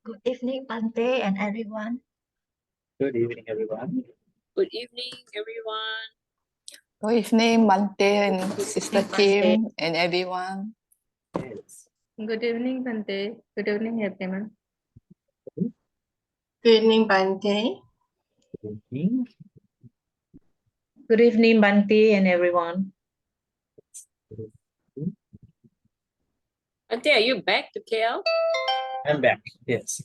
Good evening, Bhante and everyone. Good evening, everyone. Good evening, everyone. Good evening, Bhante and Sister Bhante. Kim and everyone. Yes. Good evening, Bhante. Good evening, everyone. Good evening, Bhante. Good evening. Good evening, Bhante and everyone. Bhante, are you back to KL? I'm back. Yes.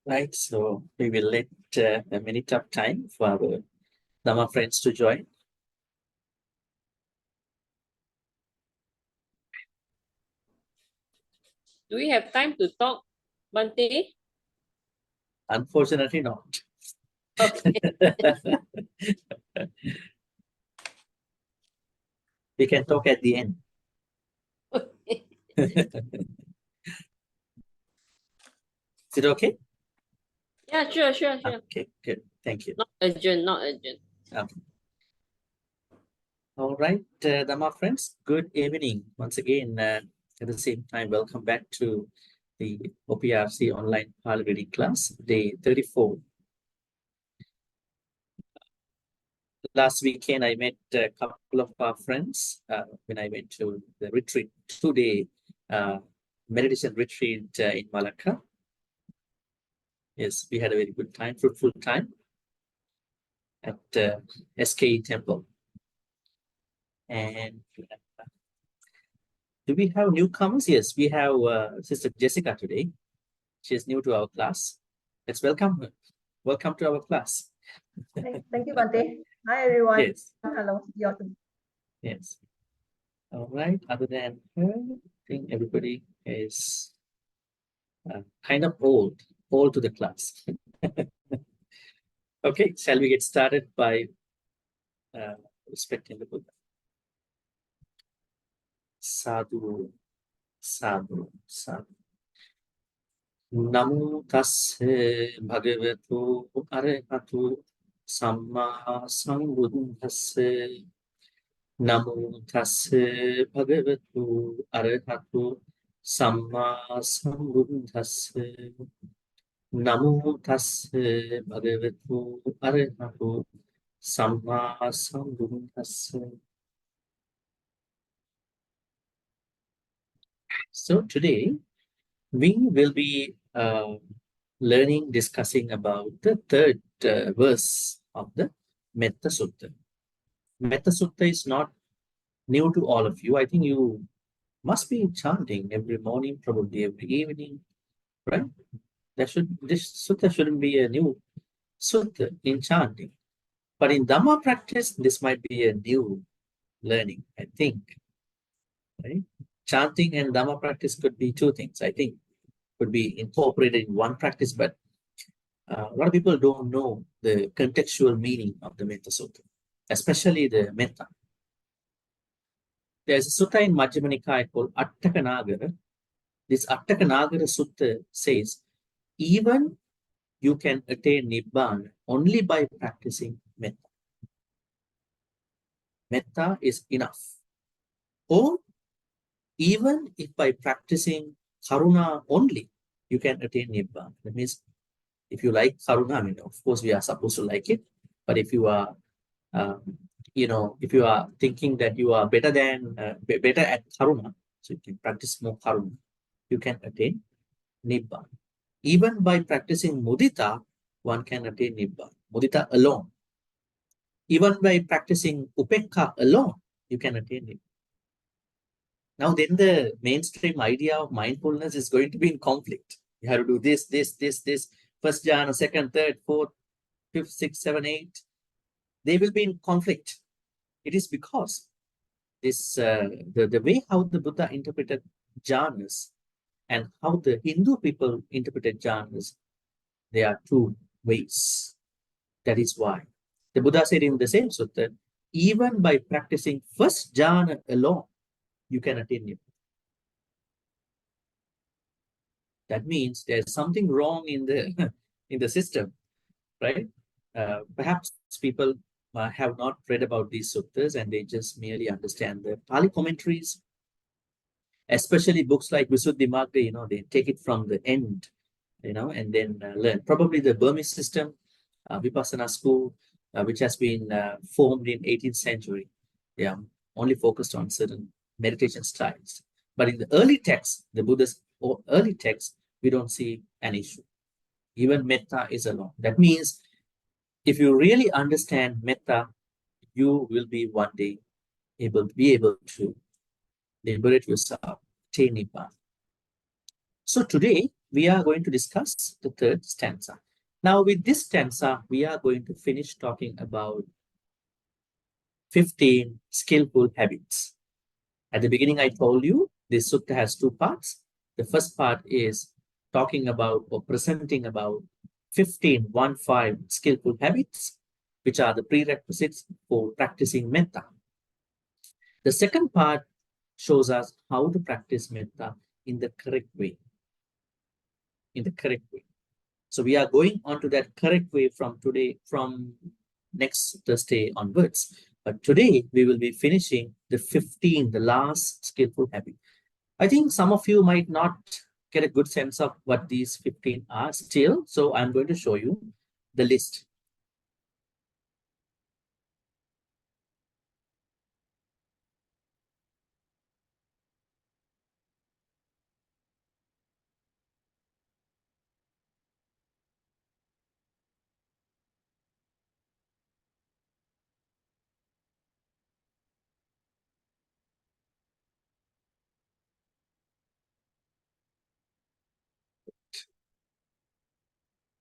Right. So we will let a minute of time for our Dhamma friends to join. Do we have time to talk, Bhante? Unfortunately, not. Okay. We can talk at the end. Okay. Is it okay? Yeah, sure. Okay, good. Thank you. Not urgent. All right, Dhamma friends, good evening. Once again, at the same time, welcome back to the OPRC online Pali reading class, day 34. Last weekend, I met a couple of our friends when I went to the retreat, 2-day meditation retreat in Malacca. Yes, we had a very good time, fruitful time at SKE Temple. And do we have newcomers? Yes, we have Sister Jessica today. She is new to our class. Let's welcome her. Welcome to our class. Thank you, Bhante. Hi, everyone. Yes. Hello. Yes. All right. Other than her, I think everybody is kind of old to the class. Okay, shall we get started by respecting the Buddha? Sadhu, sadhu, sadhu. Namo tasse bhagavatu arahatu samma sambuddhasse. Namo tasse bhagavatu arahatu samma sambuddhasse. Namo tasse bhagavatu arahatu samma sambuddhasse. So today we will be discussing about the third verse of the Metta Sutta. Metta Sutta is not new to all of you. I think you must be chanting every morning, probably every evening, right? This sutta shouldn't be a new sutta in chanting. But in Dhamma practice, this might be a new learning, I think. Right? Chanting and Dhamma practice could be two things, I think. Could be incorporated in one practice, but a lot of people don't know the contextual meaning of the Metta Sutta, especially the Metta. There's a sutta in Majjhima Nikaya called Attaka Nagara. This Attaka Nagara Sutta says, even you can attain Nibbana only by practicing Metta. Metta is enough. Or even if by practicing Karuna only, you can attain Nibbana. That means if you like Karuna, I mean, of course we are supposed to like it, but if you are, if you are thinking that you are better at Karuna, so you can practice more Karuna, you can attain Nibbana. Even by practicing Mudita, one can attain Nibbana. Mudita alone. Even by practicing Upekka alone, you can attain Nibbana. Now then the mainstream idea of mindfulness is going to be in conflict. You have to do this. First jhana, second, third, fourth, fifth, sixth, seven, eight. They will be in conflict. It is because this the way how the Buddha interpreted jhanas and how the Hindu people interpreted jhanas, there are two ways. That is why the Buddha said in the same sutta, even by practicing first jhana alone, you can attain Nibbana. That means there's something wrong in the in the system, right? Perhaps people have not read about these suttas and they just merely understand the Pali commentaries, especially books like Visuddhimagga, they take it from the end, and then learn. Probably the Burmese system, Vipassana school, which has been formed in 18th century, only focused on certain meditation styles. But in the early texts, the Buddha's early texts, we don't see an issue. Even metta is allowed. That means if you really understand metta, you will be one day able to liberate yourself, attain Nibbana. So today we are going to discuss the third stanza. Now with this stanza, we are going to finish talking about 15 skillful habits. At the beginning, I told you this sutta has two parts. The first part is talking about or presenting about 15 skillful habits, which are the prerequisites for practicing metta. The second part shows us how to practice metta in the correct way. So we are going on to that correct way from next Thursday onwards. But today we will be finishing the last skillful habit. I think some of you might not get a good sense of what these 15 are still. So I'm going to show you the list.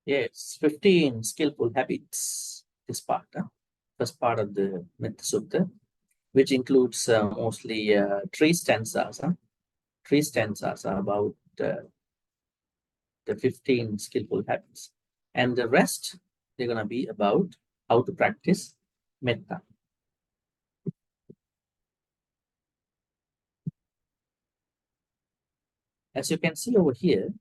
Yes, 15 skillful habits, this part, first part of the Metta Sutta, which includes mostly 3 stanzas. 3 stanzas are about the 15 skillful habits. And the rest, they're going to be about how to practice metta. As you can see over here,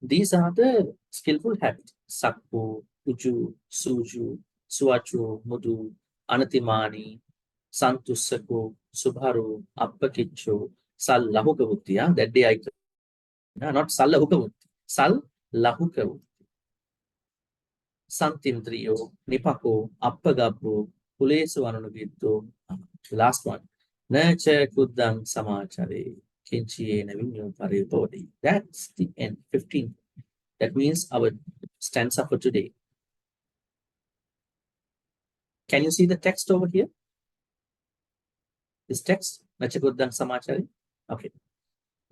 these are the skillful habits. Sakku, Uju, Suju, Suachu, Mudu, Anatimani, Santusaku, Subharu, Appakichu, Sal Lahukavutti. That day I not Sal Lahukavutti, Sal Lahukavutti. Santindriyo, Nipako, Appagapu, Pulesu Anunagito. The last one. Nurture Kuddang Samachare, Kinchi Navinyo Paripodi. That's the end, 15. That means our stanza for today. Can you see the text over here? This text, Nacha Kuddang Samachare. Okay.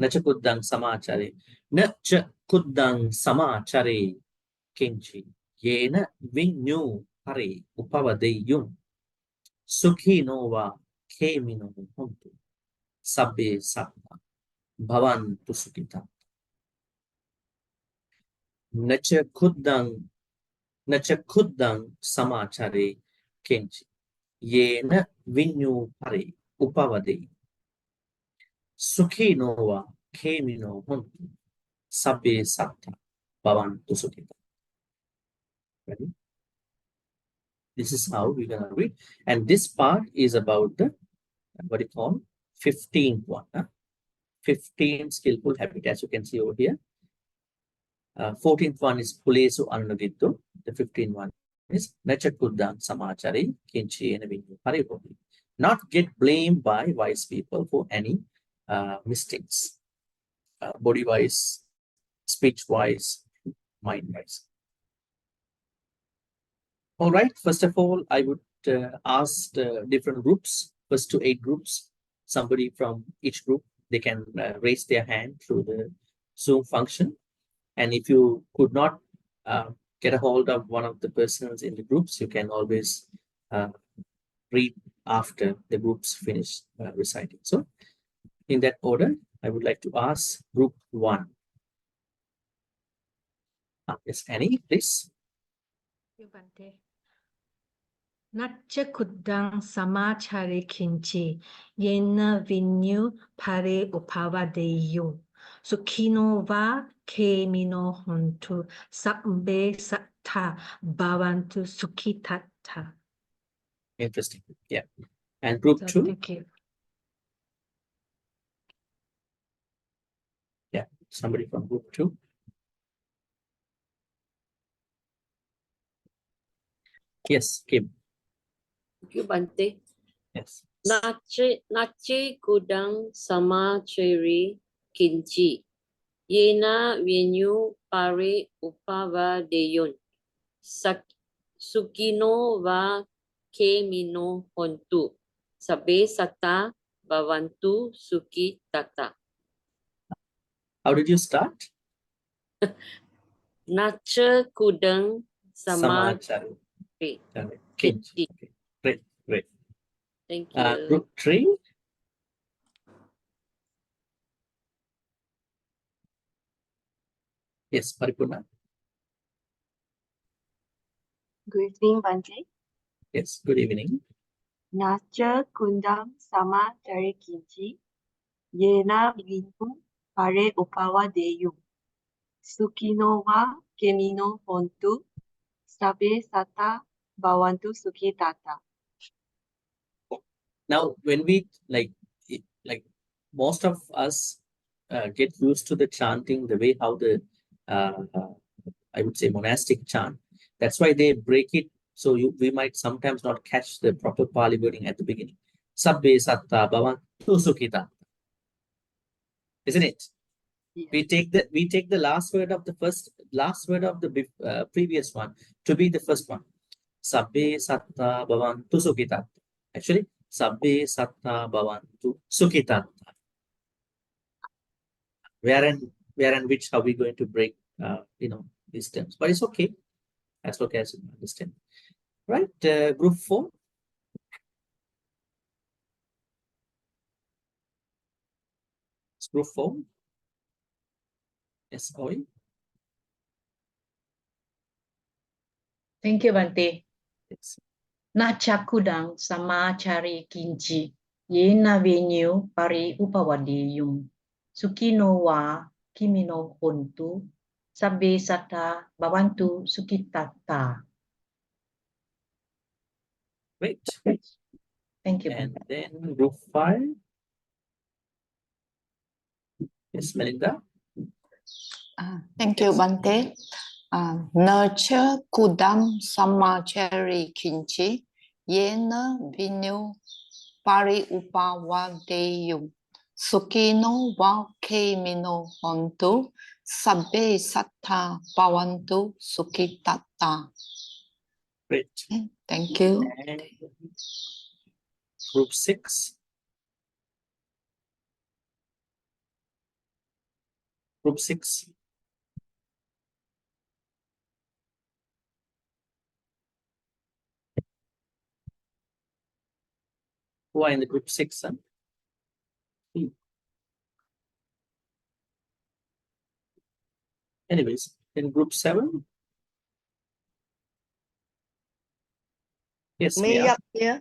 Nacha Kuddang Samachare. Nacha Kuddang Samachare, Kinchi. Yena Vinyu Pare Upavadeyum. Sukhi Nova Kemino Hontu. Sabbe Satta. Bhavan Tusukita. Nacha Kuddang Samachare Kenchi. Yena Vinyu Pare Upavade. Sukhi Nova Kemino Hontu. Sabbe Satta. Bhavan Tusukita. Ready? This is how we're going to read. And this part is about the, what you call, 15th one. 15 skillful habit, as you can see over here. 14th one is Pulesu Anunagito. The 15th one is Nacha Kuddang Samachari Kinchi Enavinyu Paripodi. Not get blamed by wise people for any mistakes. Body-wise, speech-wise, mind-wise. All right, first of all, I would ask the different groups, first to 8 groups, somebody from each group, they can raise their hand through the Zoom function. And if you could not get a hold of one of the persons in the groups, you can always read after the groups finish reciting. So in that order, I would like to ask group 1. Yes, Annie, please. Nacha Kuddang Samachare Kinchi Yena Vinyu Pare Upavadeyu Sukhino va kemino hontu. Sabbe satta bhavantu sukhitata. Interesting. Yeah. And group So 2. thank you. Yeah. Somebody from group 2. Yes, Kim. Thank you, Bhante. Yes. Nache kudang samachari kinchi. Yena venyu pare upava deyun. Sukino va kemino hontu. Sabe sata bhavantu suki tata. How did you start? Nacha kudang samachari Samachari. Okay. kinchi. Okay. Great. Great. Thank you. Group 3. Yes, Paripurna. Good evening, Bhante. Yes, good evening. Nacha kundam sama cari kinci. Yena vinu pare upawa deyum. Sukino wa kemino hontu. Sabe sata bawantu suki tata. Now, when we like most of us get used to the chanting, the way how the I would say monastic chant. That's why they break it. So we might sometimes not catch the proper Pali wording at the beginning. Sabbe satta bhavantu sukhita. Isn't it? Yes. We take the last word of the previous one to be the first one. Sabbe satta bhavantu sukhita. Actually, sabbe satta bhavantu sukhita. Where and which are we going to break these terms? But it's okay as long as you understand. Right, group 4. It's group 4. Yes, Oi. Thank you, Bhante. Yes. Nachakudang samachari kinchi. Yena venyu pari upawadeyum. Sukino wa kimino hontu. Sabbe sata bhavantu sukitata. Great. Thank you, And Bhante. then group 5. Yes, Melinda. Thank you, Bhante. Nurture kudam samachari kinchi. Yena vinu pari upavadeyum. Sukino wa kemino hontu. Sabbe satta bhavantu sukitata. Great. Thank you. And group 6. Group 6. Who are in the group 6? Huh? Anyways, in group 7. Yes, Mia. Mayak ya.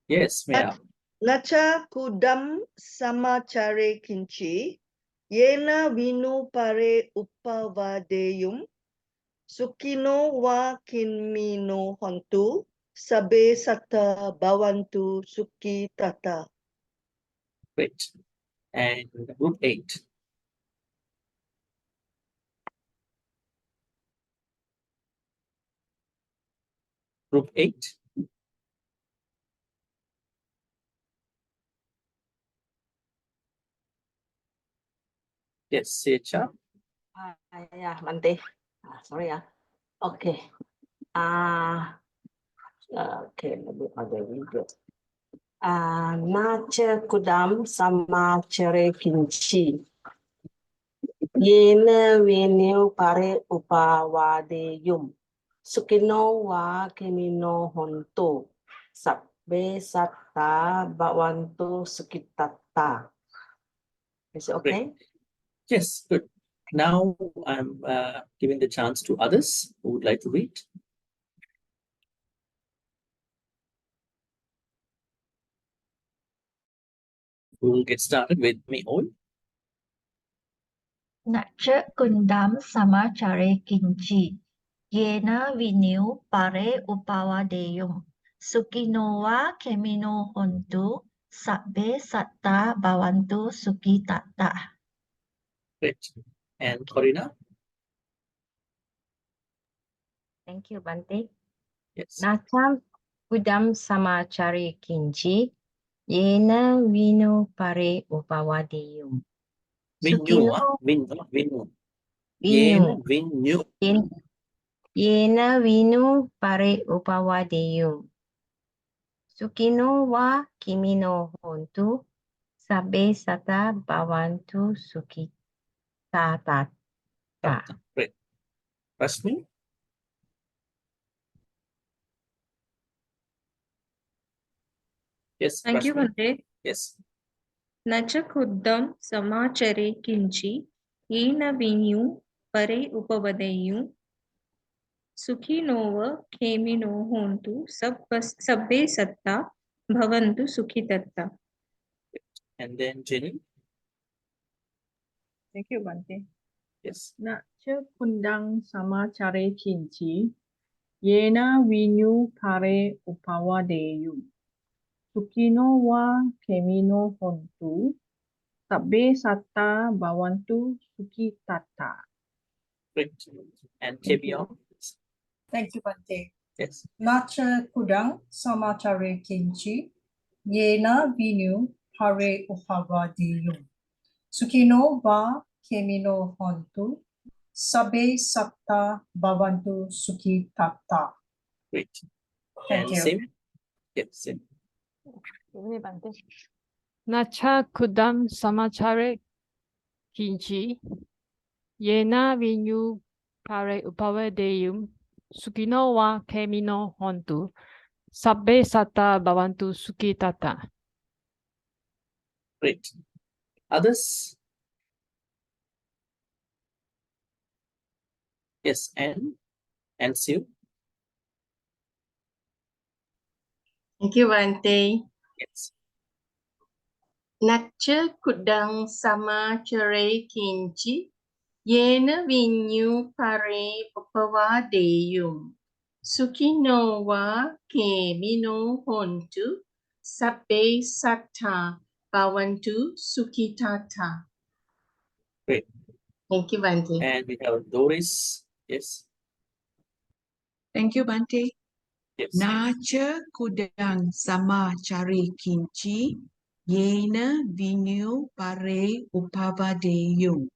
Yes, Mia. Nacha kudam samachare kinchi. Yena vinu pare upavadeyum. Sukino wa kinmino hontu. Sabe sata bawantu suki tata. Great. And group 8. Group 8. Yes, Secha. Yeah, Bhante. Sorry ya. Okay. Okay, maybe other video. Nacha kudam sama cere kinci. Yena venue pare upawadeyum. Sukino wa kemino honto. Sabbe satta bawantu sukitata. Is it okay? Yes, good. Now I'm giving the chance to others who would like to read. We will get started with me all. Nacha kundam samachare kinchi. Yena vinu pare upawadeyum. Sukinowa kemino hontu. Sabbe satta bhavantu sukitata. Great. And Corina? Thank you, Bhante. Yes. Nacham kudam samachari kinchi. Yena vinu pare upawadeyum. Vinyu, Sukino Vinyu. vinu. Vinyu. Yena vinu pare upawadeyum. Sukino wa kimi no hontu. Sabbe sata bhavantu sukitata. Great. Rashmi? Yes. Thank you, Rashmi. Bhante. Yes. Nacha khuddam samachare kinchi yena vinyu pare upavadeyu sukhino khemino hontu sabbe satta bhavantu sukhitatta. And then Jenny? Thank you, Bhante. Yes. Nacha kundang samachare kinchi. Yena vinu pare upawadeyu. Sukino wa kemino hontu. Sabbe satta bhavantu sukitata. Great. And Kebion? Thank you, Bhante. Yes. Nacha kudang samachare kinchi. Yena vinu pare upavadiyum. Sukino va kemino hontu. Sabe satta bhavantu sukitata. Great. Thank And you. Sim? Yes, Sim. Nacha kudam samachare kinchi. Yena vinu pare upavedeyum. Sukino wa kemino hontu. Sabbe sata bhavantu sukitata. Great. Others? Yes, and Sue? Thank you, Bhante. Yes. Nacha kudang samachare kinchi. Yena vinyu pare upavadeyum. Sukino wa kemino hontu. Sabbe satta bhavantu sukitata. Great. Thank you, Bhante. And we have Doris. Yes. Thank you, Bhante. Yes. Nacha kudang samachari kinchi. Yena vinu pare upavadeyum.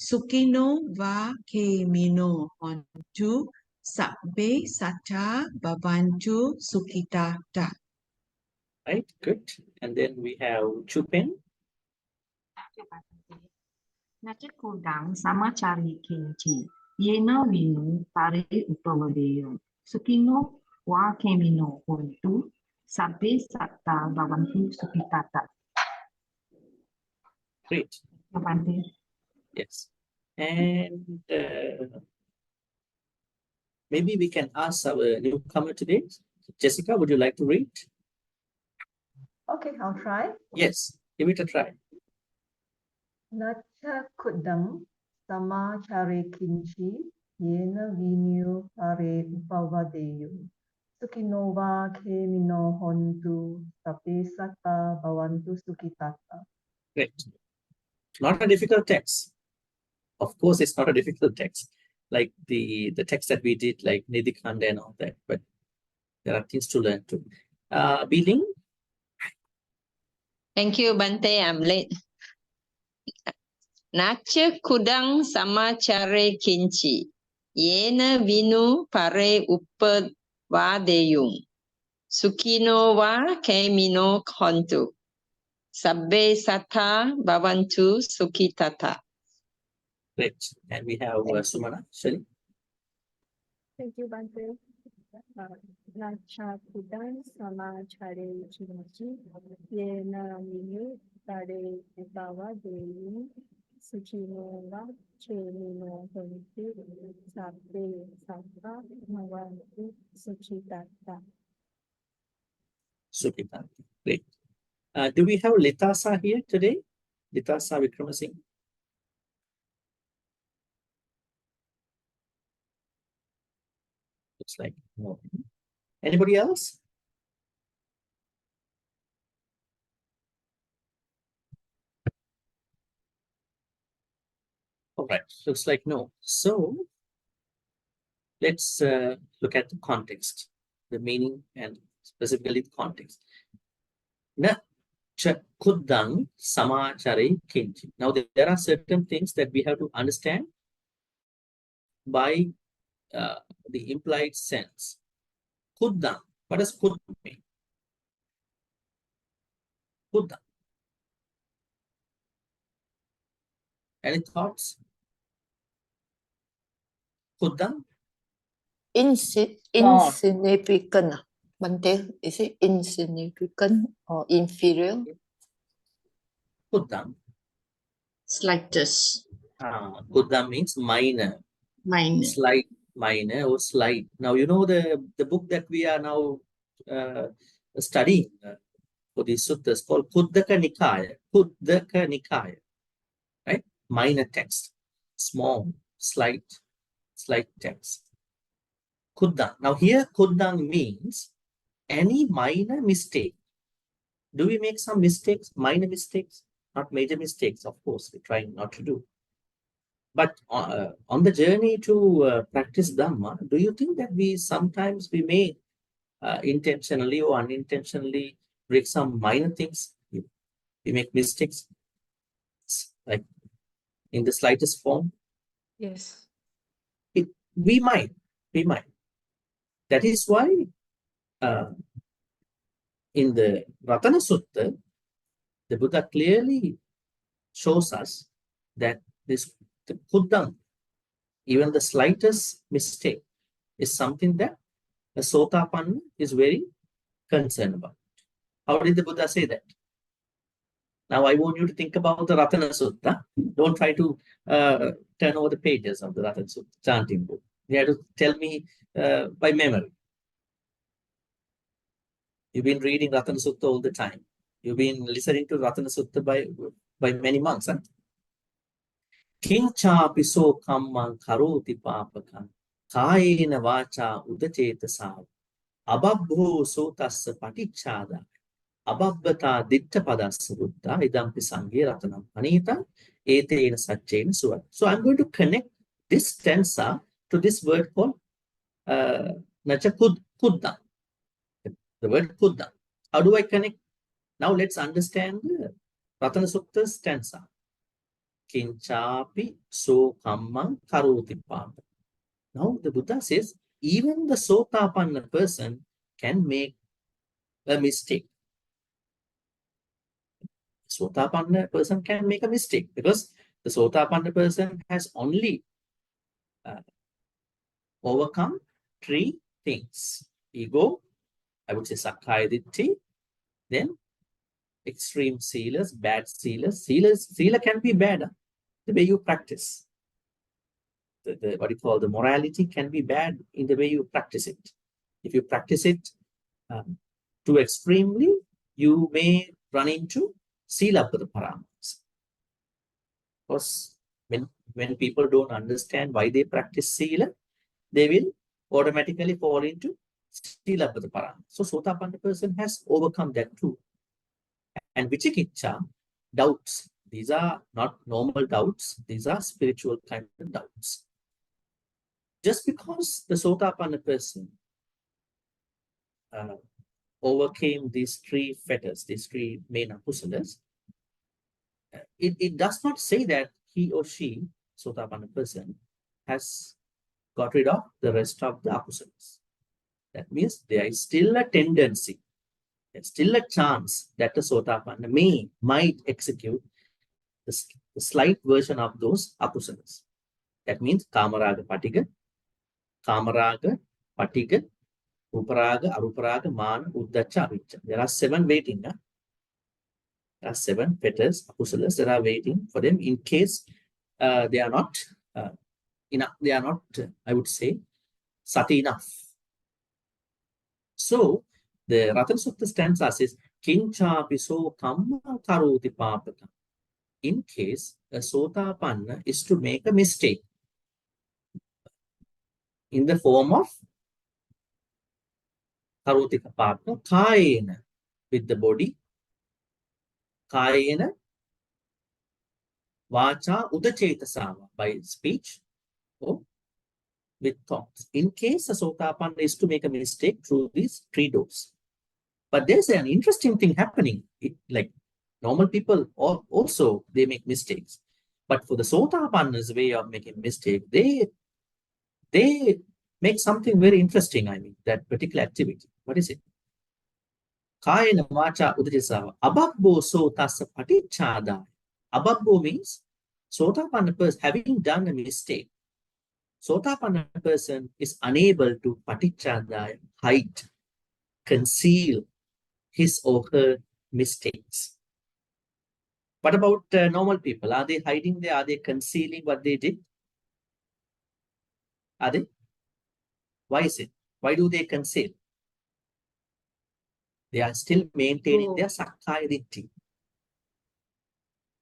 Sukino va kemino hontu. Sabbe sata bhavantu sukitata. Right. Good. And then we have Chupen. Nacha kudang samachari kinchi. Yena vinu pare upawadeyum. Sukino wa kemino hontu. Sabbe satta bhavantu sukitata. Great. Bhante. Yes. And maybe we can ask our newcomer today. Jessica, would you like to read? Okay, I'll try. Yes, give it a try. Nacha kudang samachare kinchi. Yena vinyu pare upavadeyu. Sukinova kemino hontu. Sape sata bhavantu sukitata. Great. Not a difficult text. Of course, it's not a difficult text like the text that we did, like Nidikanda and all that, but there are things to learn too. Biling? Thank you, Bhante. I'm late. Nacha kudang samachare kinchi. Yena vinu pare upavadeyum. Sukino va kemino hontu. Sabbe sata bhavantu sukitata. Great. And we have Sumana. Shali? Thank you, Bhante. Nacha kudam samachare kinchi. Yena vinu pare upavedeyum. Sukino va kemino hontu. Sabbe sata bhavantu sukitata. Sukitata. Great. Do we have Litasa here today? Litasa Vikramasinghe? Looks like no. Anybody else? All right, looks like no. So let's look at the context, the meaning, and specifically the context. Na cha kuddang samachare kinchi. Now there are certain things that we have to understand by the implied sense. Kuddang. What does kuddang mean? Kuddang. Any thoughts? Kuddang? Insignificant. Bhante, is it insignificant or inferior? Kuddang. Slightest. Kuddang means minor. Minor. Slight, minor or slight. Now, you know the book that we are now studying for these suttas called Kuddaka Nikaya. Kuddaka Nikaya. Right? Minor text. Small, slight text. Kuddang. Now here, kuddang means any minor mistake. Do we make some mistakes? Minor mistakes? Not major mistakes, of course. We're trying not to do. But on the journey to practice Dhamma, do you think that sometimes we may intentionally or unintentionally break some minor things? We make mistakes, like in the slightest form? Yes. We might. That is why in the Ratana Sutta, the Buddha clearly shows us that the kuddang, even the slightest mistake, is something that a Sotapanna is very concerned about. How did the Buddha say that? Now I want you to think about the Ratana Sutta. Don't try to turn over the pages of the Ratana Sutta chanting book. You have to tell me by memory. You've been reading Ratana Sutta all the time. You've been listening to Ratana Sutta by many months. Huh? Kincha piso kamman karoti papaka kayena vacha udacetasa ababho sotassa patichada ababbata ditta padassa buddha idampi sanghe ratanam anita etena satchena suvat. So I'm going to connect this stanza to this word called nacha kuddang. The word kuddang. How do I connect? Now let's understand the Ratana Sutta stanza. Kinchapi so kamman karoti papa. Now the Buddha says, even the Sotapanna person can make a mistake. Sotapanna person can make a mistake because the Sotapanna person has only overcome 3 things. Ego, I would say Sakkaya Ditthi, then extreme sealers, bad sealers. Sealer can be bad, the way you practice. What you call the morality can be bad in the way you practice it. If you practice it too extremely, you may run into Silapada Paramas. Because when people don't understand why they practice Sila, they will automatically fall into Silapada Paramas. So Sotapanna person has overcome that too. And Vichikiccha, doubts. These are not normal doubts. These are spiritual kind of doubts. Just because the Sotapanna person overcame these 3 fetters, these 3 main akusalas, it does not say that he or she, Sotapanna person, has got rid of the rest of the akusalas. That means there is still a tendency, there's still a chance that the Sotapanna might execute the slight version of those akusalas. That means Kamaraga Patiga, Uparaga, Aruparaga, Mana, Uddacha, Avijja. There are 7 waiting. There are 7 fetters, akusalas that are waiting for them in case they are not enough. They are not, I would say, sati enough. So the Ratana Sutta stanza says, Kincha piso kamma karoti papaka. In case a Sotapanna is to make a mistake in the form of Karotika partner, kayena, with the body, kayena, vacha, udachetasawa, by speech, or with thoughts. In case a Sotapanna is to make a mistake through these 3 doors. But there's an interesting thing happening. Like normal people also, they make mistakes. But for the Sotapanna's way of making mistake, they make something very interesting, I mean, that particular activity. What is it? Kayena vacha udachetasawa. Ababbo sotasa patichada. Ababbo means Sotapanna person having done a mistake. Sotapanna person is unable to patichada, hide, conceal his or her mistakes. What about normal people? Are they hiding there? Are they concealing what they did? Are they? Why is it? Why do they conceal? They are still maintaining their sakkaya ditthi.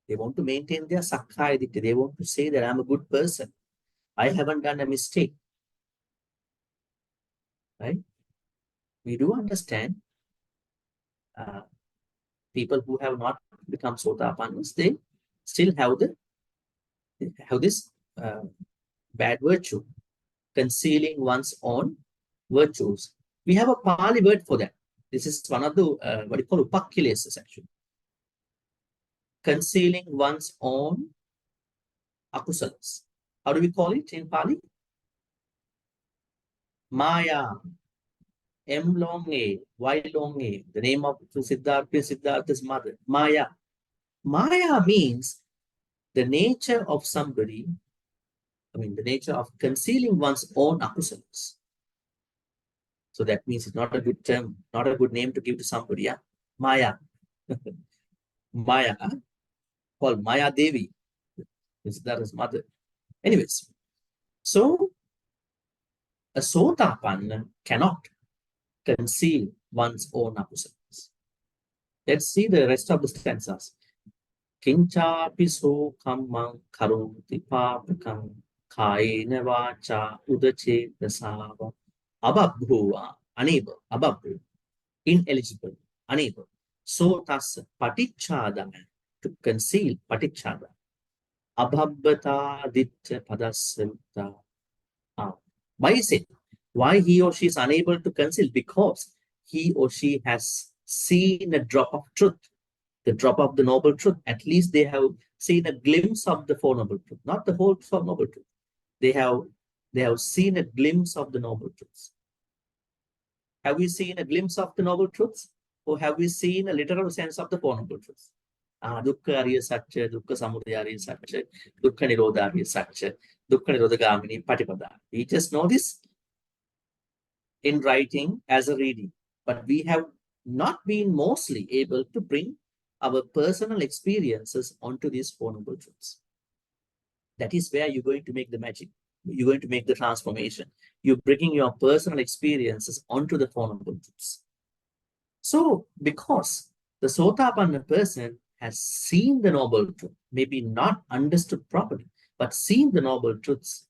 They want to maintain their sakkaya ditthi. They want to say that I'm a good person. I haven't done a mistake. Right? We do understand people who have not become Sotapannas, they still have this bad virtue, concealing one's own virtues. We have a Pali word for that. This is one of the what you call upakkileses actually. Concealing one's own akusalas. How do we call it in Pali? Maya. M long A, Y long A, the name of Siddhartha's mother, Maya. Maya means the nature of somebody, the nature of concealing one's own akusalas. So that means it's not a good term, not a good name to give to somebody, yeah? Maya. Maya, called Maya Devi, Siddhartha's mother. Anyways, so a Sotapanna cannot conceal one's own akusalas. Let's see the rest of the stanzas. Kinchapi so kammang karoti papakam kayena vacha udache dasava ababhuva, unable, ababhu, ineligible, unable. So thus patichada, to conceal patichada. Abhabbata ditta padasanta. Why is it? Why he or she is unable to conceal? Because he or she has seen a drop of truth, the drop of the noble truth. At least they have seen a glimpse of the Four Noble Truths, not the whole Four Noble Truth. They have seen a glimpse of the Noble Truths. Have we seen a glimpse of the Noble Truths? Or have we seen a literal sense of the Four Noble Truths? Dukkha Ariya Satya, Dukkha Samudaya Ariya Satya, Dukkha Nirodha Ariya Satya, Dukkha Nirodhagamini Patipada. We just know this in writing as a reading, but we have not been mostly able to bring our personal experiences onto these Four Noble Truths. That is where you're going to make the magic. You're going to make the transformation. You're bringing your personal experiences onto the Four Noble Truths. So, because the Sotapanna person has seen the Noble Truth, maybe not understood properly, but seen the Noble Truths,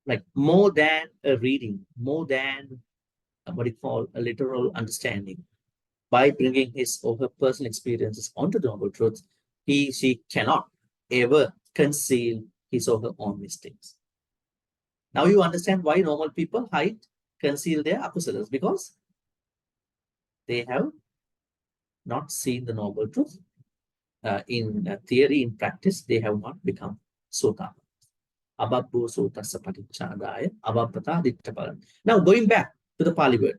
like more than a reading, more than what you call a literal understanding. By bringing his or her personal experiences onto the Noble Truths, she cannot ever conceal his or her own mistakes. Now you understand why normal people conceal their akusalas, because they have not seen the Noble Truth. In theory, in practice, they have not become Sotapanna. Ababbo sotassa patichadaya ababbata dittapalam. Now going back to the Pali word.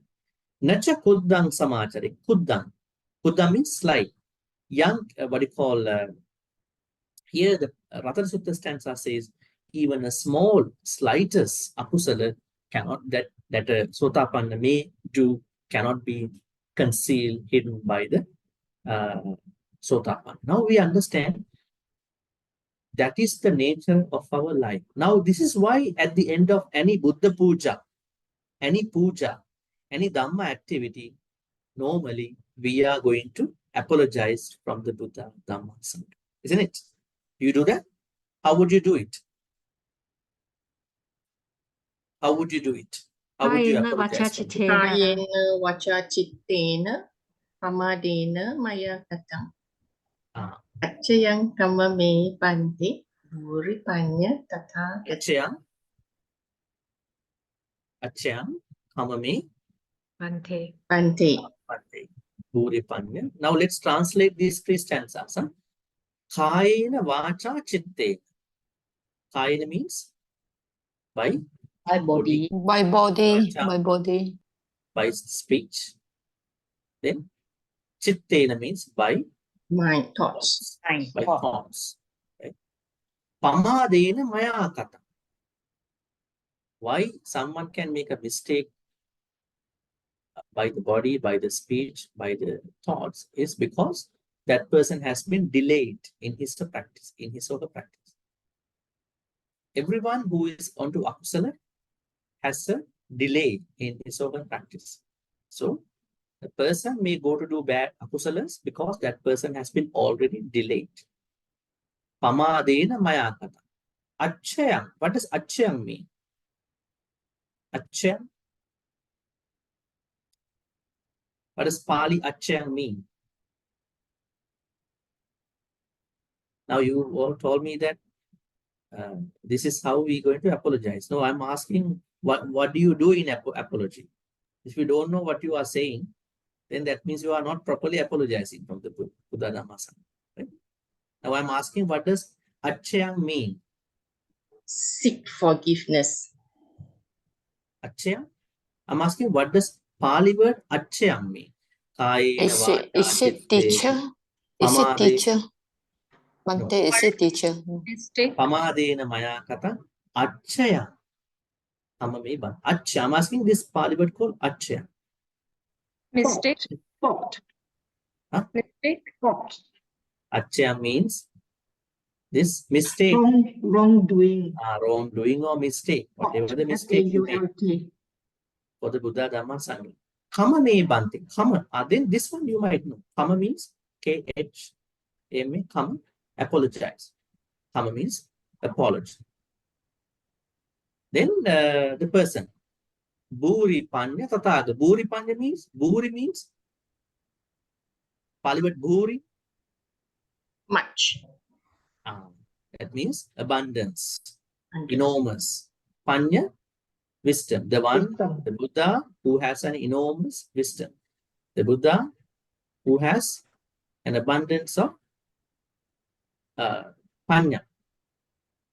Nacha kuddang samachari. Kuddang. Kuddang means slight. Young, what you call, here the Ratana Sutta stanza says, even a small, slightest akusala cannot, that a Sotapanna may do, cannot be concealed, hidden by the Sotapanna. Now we understand that is the nature of our life. Now this is why at the end of any Buddha puja, any Dhamma activity, normally we are going to apologize from the Buddha, Dhamma, Sangha. Isn't it? Do you do that? How would you do it? How would you do it? How would you Kayena apologize? vacha Bhante? chittena. Kayena vacha cittena pamadena maya katang. Acayang kamame Bhante buripanya tatha Achayam. Achayam. Kamame. Bhante. Bhante. Bhante. Buripanya. Now let's translate these three stanzas. Kayena vacha chittena. Kayena means by body. By body, Vacha, by body. by speech. Then chittena means by My thoughts. by thoughts. Right? Pamadena maya kata. Why someone can make a mistake by the body, by the speech, by the thoughts is because that person has been delayed in his practice, in his or her practice. Everyone who is onto akusala has a delay in his or her practice. So the person may go to do bad akusalas because that person has been already delayed. Pamadena maya kata. Achayam. What does achayam mean? Achayam. What does Pali achayam mean? Now you all told me that this is how we're going to apologize. No, I'm asking what do you do in apology? If you don't know what you are saying, then that means you are not properly apologizing from the Buddha Dhamma Sangha. Right? Now I'm asking, what does achayam mean? Seek forgiveness. Achayam? I'm asking, what does Pali word achayam mean? Is it teacher? Is it teacher? Bhante, is it teacher? Mistake. Pamadena maya kata achayam. Achya. I'm asking this Pali word called achayam. Mistake. Fault. Huh? Mistake. Fault. Achayam means this mistake. Wrongdoing. Wrongdoing or mistake. Whatever the mistake you make. F-A-U-L-T. For the Buddha Dhamma Sangha. Kama me Bhante. Kama. Then this one you might know. Kama means K-H-A-M-A. Kama. Apologize. Kama means apology. Then the person. Bhuri panya tataga. Bhuri panya means, Bhuri means, Pali word Bhuri. Much. That means abundance. Enormous. Panya, wisdom. The one, the Buddha who has an enormous wisdom. The Buddha who has an abundance of panya.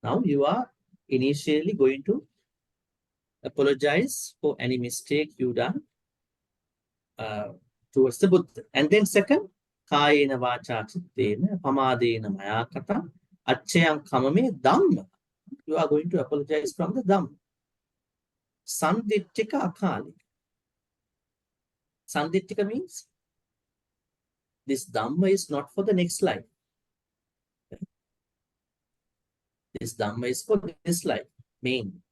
Now you are initially going to apologize for any mistake you done towards the Buddha. And then second, kayena vacha chittena pamadena maya kata achayam kamame dhamma. You are going to apologize from the dhamma. Sandittika akali. Sandittika means this dhamma is not for the next life. This dhamma is for this life, main.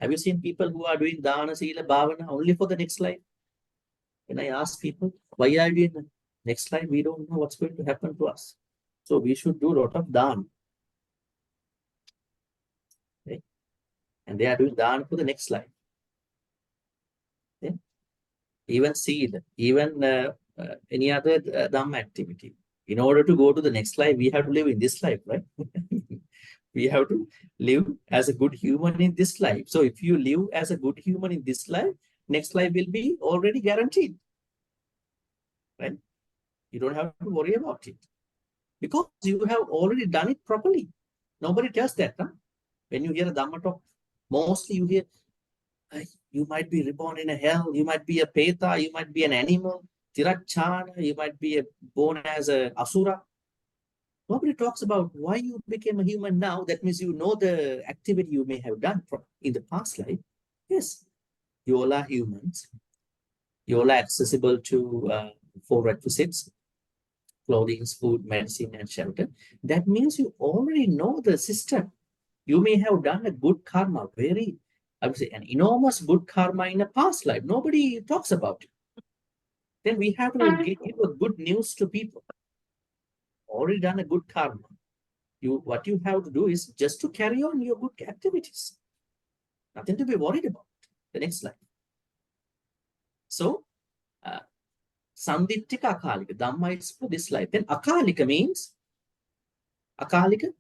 Have you seen people who are doing dana, sila, bhavana only for the next life? When I ask people, why are you doing the next life? We don't know what's going to happen to us. So we should do a lot of dana. Okay? And they are doing dana for the next life. Okay? Even seed, even any other dhamma activity. In order to go to the next life, we have to live in this life, right? We have to live as a good human in this life. So if you live as a good human in this life, next life will be already guaranteed. Right? You don't have to worry about it. Because you have already done it properly. Nobody tells that. Huh? When you hear a Dhamma talk, mostly you hear, you might be reborn in a hell, you might be a peta, you might be an animal, tirachana, you might be born as a asura. Nobody talks about why you became a human now. That means you know the activity you may have done in the past life. Yes, you all are humans. You all are accessible to 4 requisites: clothing, food, medicine, and shelter. That means you already know the system. You may have done a good karma, I would say an enormous good karma in a past life. Nobody talks about it. Then we have to give a good news to people. Already done a good karma. What you have to do is just to carry on your good activities. Nothing to be worried about. The next slide. So, Sandittika Akalika. Dhamma is for this life. Then Akalika means Akalika?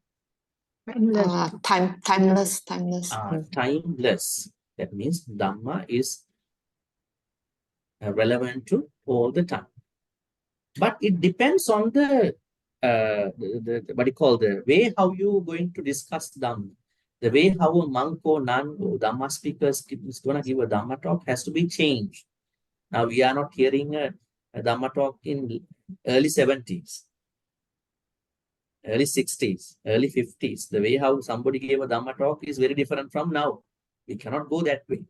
Timeless. Timeless. That means Dhamma is relevant to all the time. But it depends on the what you call the way how you going to discuss Dhamma. The way how a monk or nun or Dhamma speakers is going to give a Dhamma talk has to be changed. Now we are not hearing a Dhamma talk in early 70s, early 60s, early 50s. The way how somebody gave a Dhamma talk is very different from now. We cannot go that way.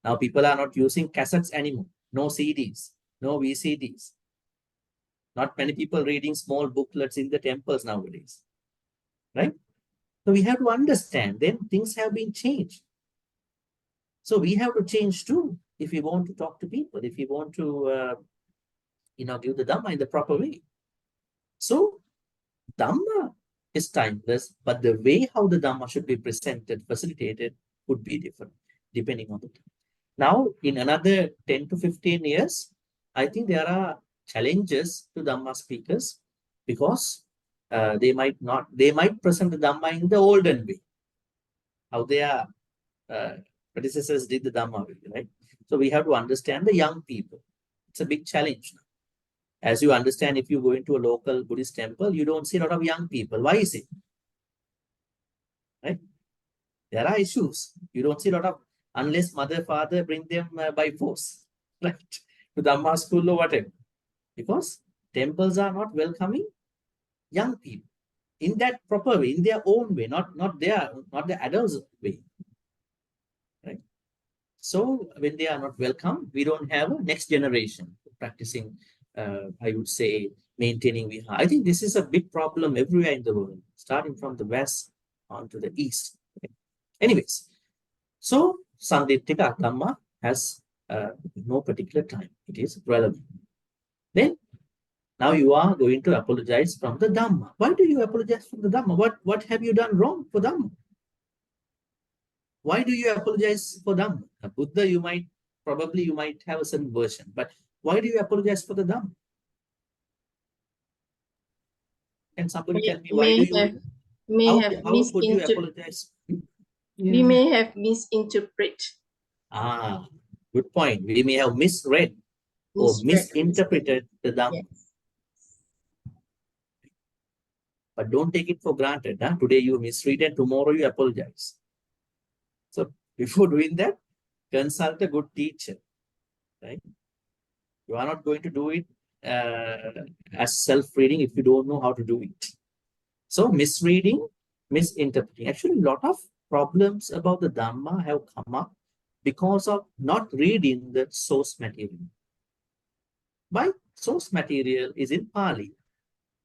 Now people are not using cassettes anymore. No CDs, no VCDs. Not many people reading small booklets in the temples nowadays, right? So we have to understand then things have been changed. So we have to change too if we want to talk to people, if we want to, give the Dhamma in the proper way. So Dhamma is timeless, but the way how the Dhamma should be presented, facilitated, would be different depending on the time. Now, in another 10 to 15 years, I think there are challenges to Dhamma speakers because they might present the Dhamma in the olden way, how their predecessors did the Dhamma way, right? So we have to understand the young people. It's a big challenge now. As you understand, if you go into a local Buddhist temple, you don't see a lot of young people. Why is it? Right? There are issues. You don't see a lot of, unless mother, father bring them by force, right? To Dhamma school or whatever. Because temples are not welcoming young people in that proper way, in their own way, not the adults' way. Right? So when they are not welcome, we don't have a next generation practicing, I would say, maintaining Viha. I think this is a big problem everywhere in the world, starting from the west on to the east. Okay. Anyways, so Sandittika Dhamma has no particular time. It is relevant. Then, now you are going to apologize from the Dhamma. Why do you apologize from the Dhamma? What have you done wrong for Dhamma? Why do you apologize for Dhamma? A Buddha, you might have a certain version, but why do you apologize for the Dhamma? Can somebody tell me why do you? How could you apologize? We may have misinterpreted. Good point. We may have misread or misinterpreted the Dhamma. Yes. But don't take it for granted. Huh? Today you misread and tomorrow you apologize. So before doing that, consult a good teacher. Right? You are not going to do it as self-reading if you don't know how to do it. So misreading, misinterpreting. Actually, a lot of problems about the Dhamma have come up because of not reading the source material. Why? Source material is in Pali.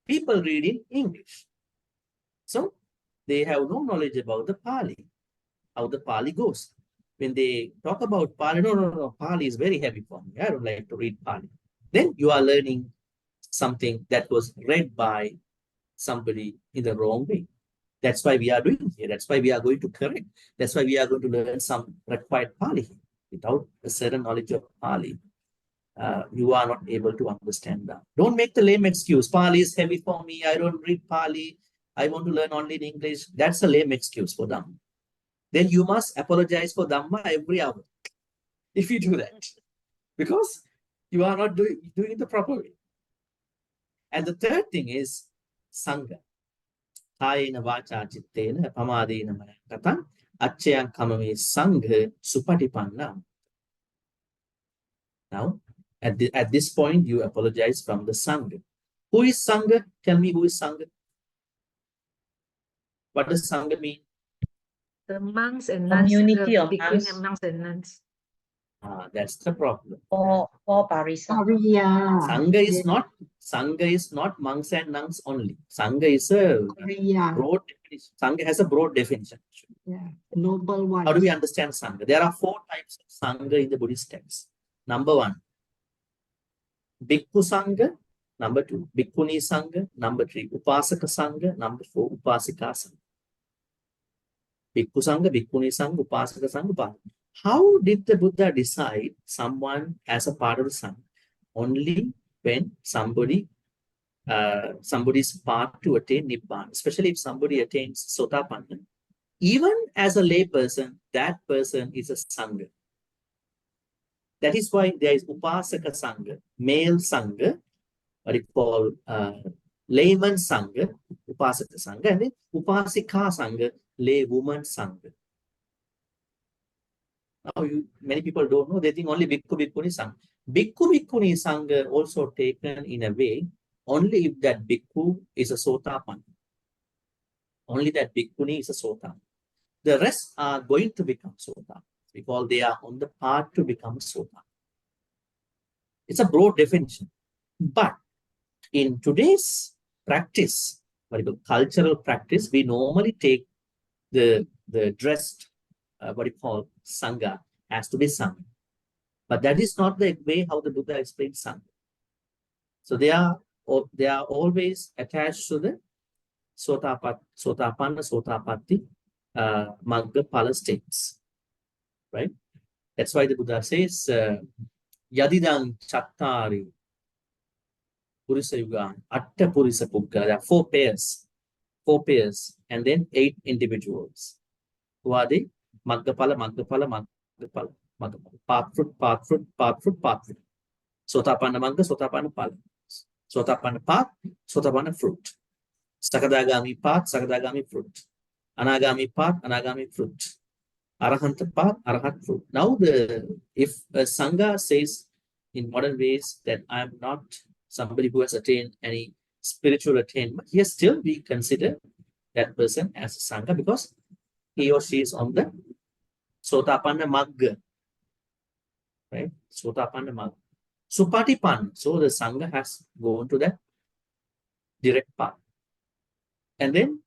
People read in English. So they have no knowledge about the Pali, how the Pali goes. When they talk about Pali, no, Pali is very heavy for me. I don't like to read Pali. Then you are learning something that was read by somebody in the wrong way. That's why we are doing here. That's why we are going to correct. That's why we are going to learn some required Pali. Without a certain knowledge of Pali, you are not able to understand that. Don't make the lame excuse. Pali is heavy for me. I don't read Pali. I want to learn only in English. That's a lame excuse for Dhamma. Then you must apologize for Dhamma every hour if you do that. Because you are not doing it the proper way. And the third thing is Sangha. Kayena vacha chittena pamadena manakatam acchayam kamame Sangha supatipanna. Now, at this point, you apologize from the Sangha. Who is Sangha? Tell me who is Sangha. What does Sangha mean? The monks and nuns. Community of between monks. the monks and nuns. That's the problem. OPRC. Sangha is not monks and nuns only. Sangha is a broad definition. Sangha has a broad definition. Noble one. How do we understand Sangha? There are 4 types of Sangha in the Buddhist texts. Number 1, Bhikkhu Sangha. Number 2, Bhikkhuni Sangha. Number 3, Upasaka Sangha. Number 4, Upasika Sangha. Bhikkhu Sangha, Bhikkhuni Sangha, Upasaka Sangha, Upasaka. How did the Buddha decide someone as a part of the Sangha? Only when somebody's path to attain Nibbana, especially if somebody attains Sotapanna, even as a lay person, that person is a Sangha. That is why there is Upasaka Sangha, male Sangha, what you call layman Sangha, Upasaka Sangha, and then Upasika Sangha, lay woman Sangha. Now, many people don't know, they think only Bhikkhu Bhikkhuni Sangha. Bhikkhu Bhikkhuni Sangha also taken in a way, only if that Bhikkhu is a Sotapanna. Only that Bhikkhuni is a Sotapanna. The rest are going to become Sotapanna because they are on the path to become Sotapanna. It's a broad definition. But in today's practice, cultural practice, we normally take the dressed, Sangha has to be Sangha. But that is not the way how the Buddha explained Sangha. So they are always attached to the Sotapanna, Sotapatti, Magga, Phala states. Right? That's why the Buddha says, Yadidang Chattari Purisa Yuga, Atta Purisa Puggala. There are 4 pairs, and then 8 individuals. Who are they? Maggapala, Maggapala, Maggapala, Maggapala. Path fruit, path fruit, path fruit, path fruit. Sotapanna Magga, Sotapanna Phala. Sotapanna path, Sotapanna fruit. Sakadagami path, Sakadagami fruit. Anagami path, Anagami fruit. Arahanta path, Arahat fruit. Now, if a Sangha says in modern ways that I am not somebody who has attained any spiritual attainment, yes, still we consider that person as a Sangha because he or she is on the Sotapanna Magga. Right? Sotapanna Magga. Supatipanna. So the Sangha has gone to that direct path. And then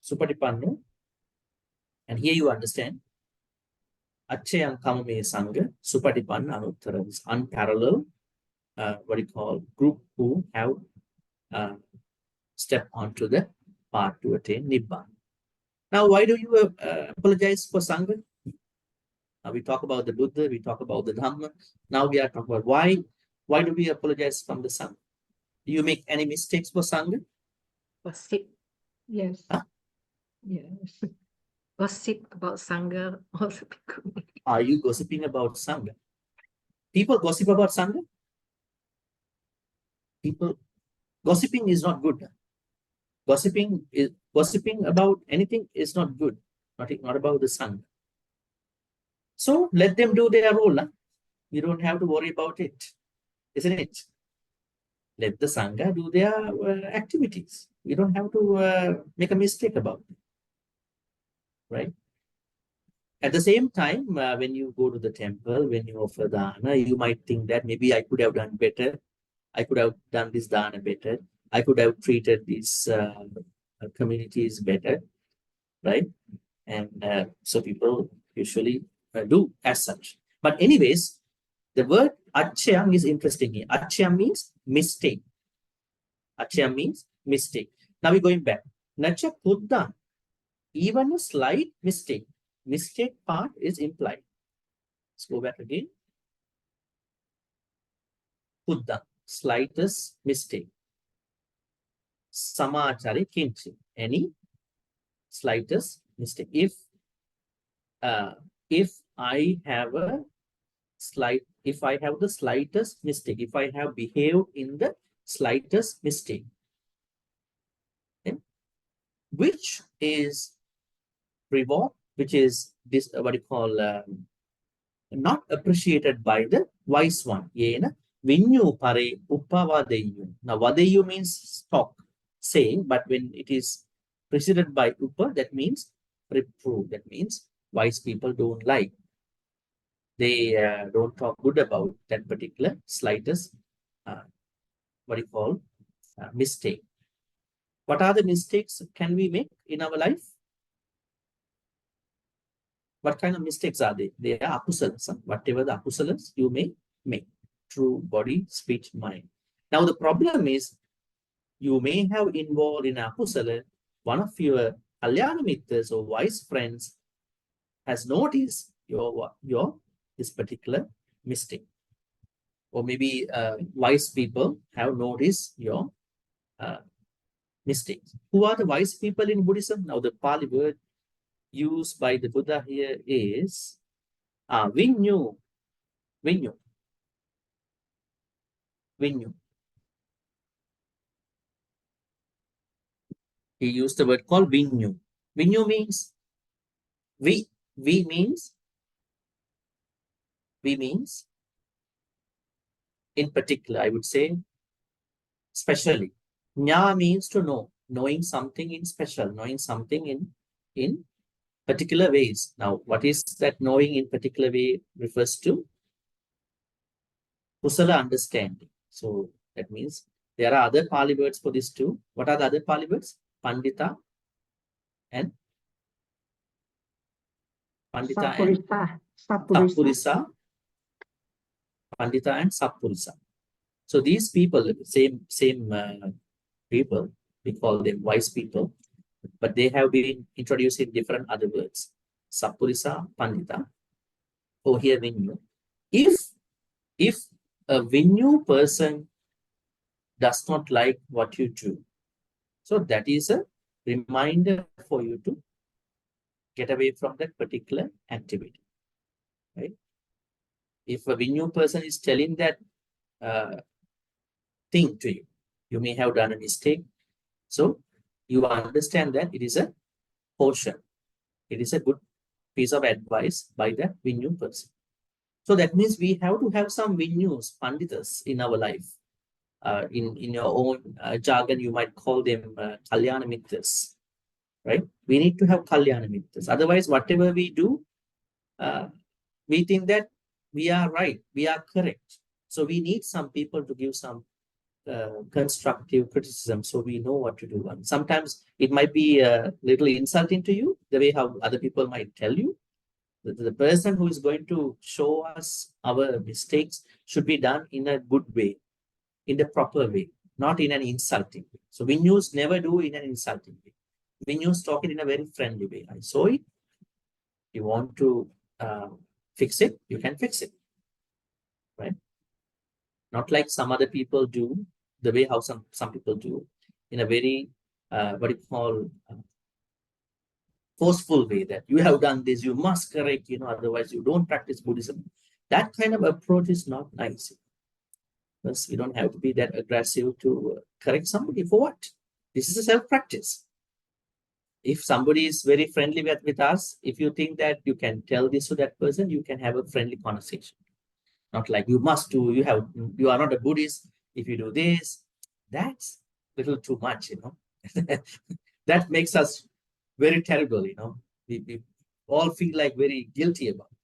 Supatipanna. And here you understand. Achayam Kamame Sangha, Supatipanna Anuttara is unparalleled, group who have stepped onto the path to attain Nibbana. Now, why do you apologize for Sangha? We talk about the Buddha, we talk about the Dhamma. Now we are talking about why do we apologize from the Sangha? Do you make any mistakes for Sangha? Gossip. Yes. Huh? Yes. Gossip about Sangha also. Are you gossiping about Sangha? People gossip about Sangha? Gossiping is not good. Gossiping about anything is not good. Not about the Sangha. So let them do their role. Huh? You don't have to worry about it, isn't it? Let the Sangha do their activities. You don't have to make a mistake about it. Right? At the same time, when you go to the temple, when you offer dana, you might think that maybe I could have done better. I could have done this dana better. I could have treated these communities better. Right? And so people usually do as such. But anyways, the word achyam is interesting here. Achyam means mistake. Achyam means mistake. Now we're going back. Nacha kuddam. Even a slight mistake. Mistake part is implied. Let's go back again. Kuddam. Slightest mistake. Samachari kinchi. Any slightest mistake. If I have the slightest mistake, if I have behaved in the slightest mistake, okay, which is reward, which is this not appreciated by the wise one. Yena vinyu pare upavadeyu. Now vadeyu means talk, say, but when it is preceded by upa, that means reprove. That means wise people don't like. They don't talk good about that particular slightest, mistake. What are the mistakes can we make in our life? What kind of mistakes are they? They are akusalas. Whatever the akusalas you may make through body, speech, mind. Now the problem is you may have involved in akusala one of your Kalyana Mittas or wise friends has noticed your this particular mistake. Or maybe wise people have noticed your mistakes. Who are the wise people in Buddhism? Now the Pali word used by the Buddha here is Vinyu. Vinyu. Vinyu. He used the word called Vinyu. Vinyu means we means in particular, I would say specially. Nya means to know, knowing something in special, knowing something in particular ways. Now, what is that knowing in particular way refers to? Kusala understanding. So that means there are other Pali words for this too. What are the other Pali words? Pandita and Sappurisa. Pandita and Sappurisa. So these people, same people, we call them wise people, but they have been introduced in different other words. Sappurisa, Pandita. Over here, Vinyu. If a Vinyu person does not like what you do, so that is a reminder for you to get away from that particular activity, right? If a Vinyu person is telling that thing to you, you may have done a mistake. So you understand that it is a portion. It is a good piece of advice by the Vinyu person. So that means we have to have some Vinyus, Panditas in our life. In your own jargon, you might call them Kalyana Mittas, right? We need to have Kalyana Mittas. Otherwise, whatever we do, we think that we are right, we are correct. So we need some people to give some constructive criticism so we know what to do. And sometimes it might be a little insulting to you, the way how other people might tell you. The person who is going to show us our mistakes should be done in a good way, in the proper way, not in an insulting way. So Vinyus never do in an insulting way. Vinyus talk it in a very friendly way. I saw it. You want to fix it, you can fix it, right? Not like some other people do, the way how some people do, in a very what you call forceful way, that you have done this, you must correct, otherwise you don't practice Buddhism. That kind of approach is not nice. Because we don't have to be that aggressive to correct somebody. For what? This is a self-practice. If somebody is very friendly with us, if you think that you can tell this to that person, you can have a friendly conversation. Not like you must do, you are not a Buddhist, if you do this, that's a little too much, That makes us very terrible, We all feel like very guilty about it.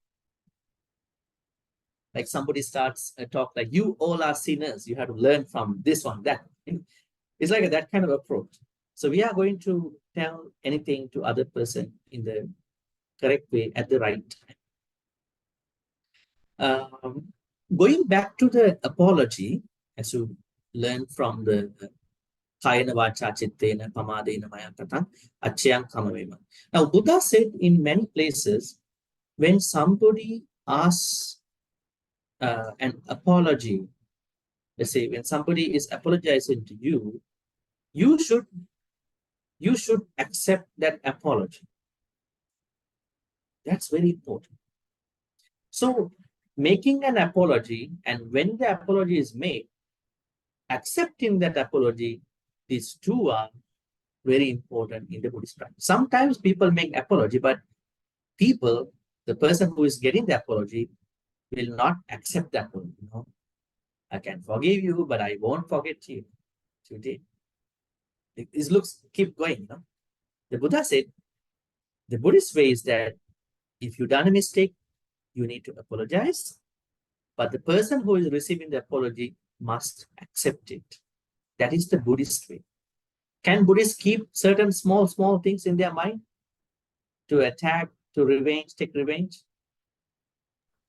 Like somebody starts a talk like, you all are sinners, you have to learn from this one, that. It's like that kind of approach. So we are going to tell anything to other person in the correct way at the right time. Going back to the apology, as you learn from the Kayana Vacha Chittena Pamadena Mayakata, Achyang Kamavema. Now, Buddha said in many places, when somebody asks an apology, let's say when somebody is apologizing to you, you should accept that apology. That's very important. So making an apology, and when the apology is made, accepting that apology, these two are very important in the Buddhist practice. Sometimes people make apology, but the person who is getting the apology will not accept that apology. I can forgive you, but I won't forget you today. These looks keep going. The Buddha said, the Buddhist way is that if you've done a mistake, you need to apologize, but the person who is receiving the apology must accept it. That is the Buddhist way. Can Buddhists keep certain small things in their mind to attack, to revenge, take revenge?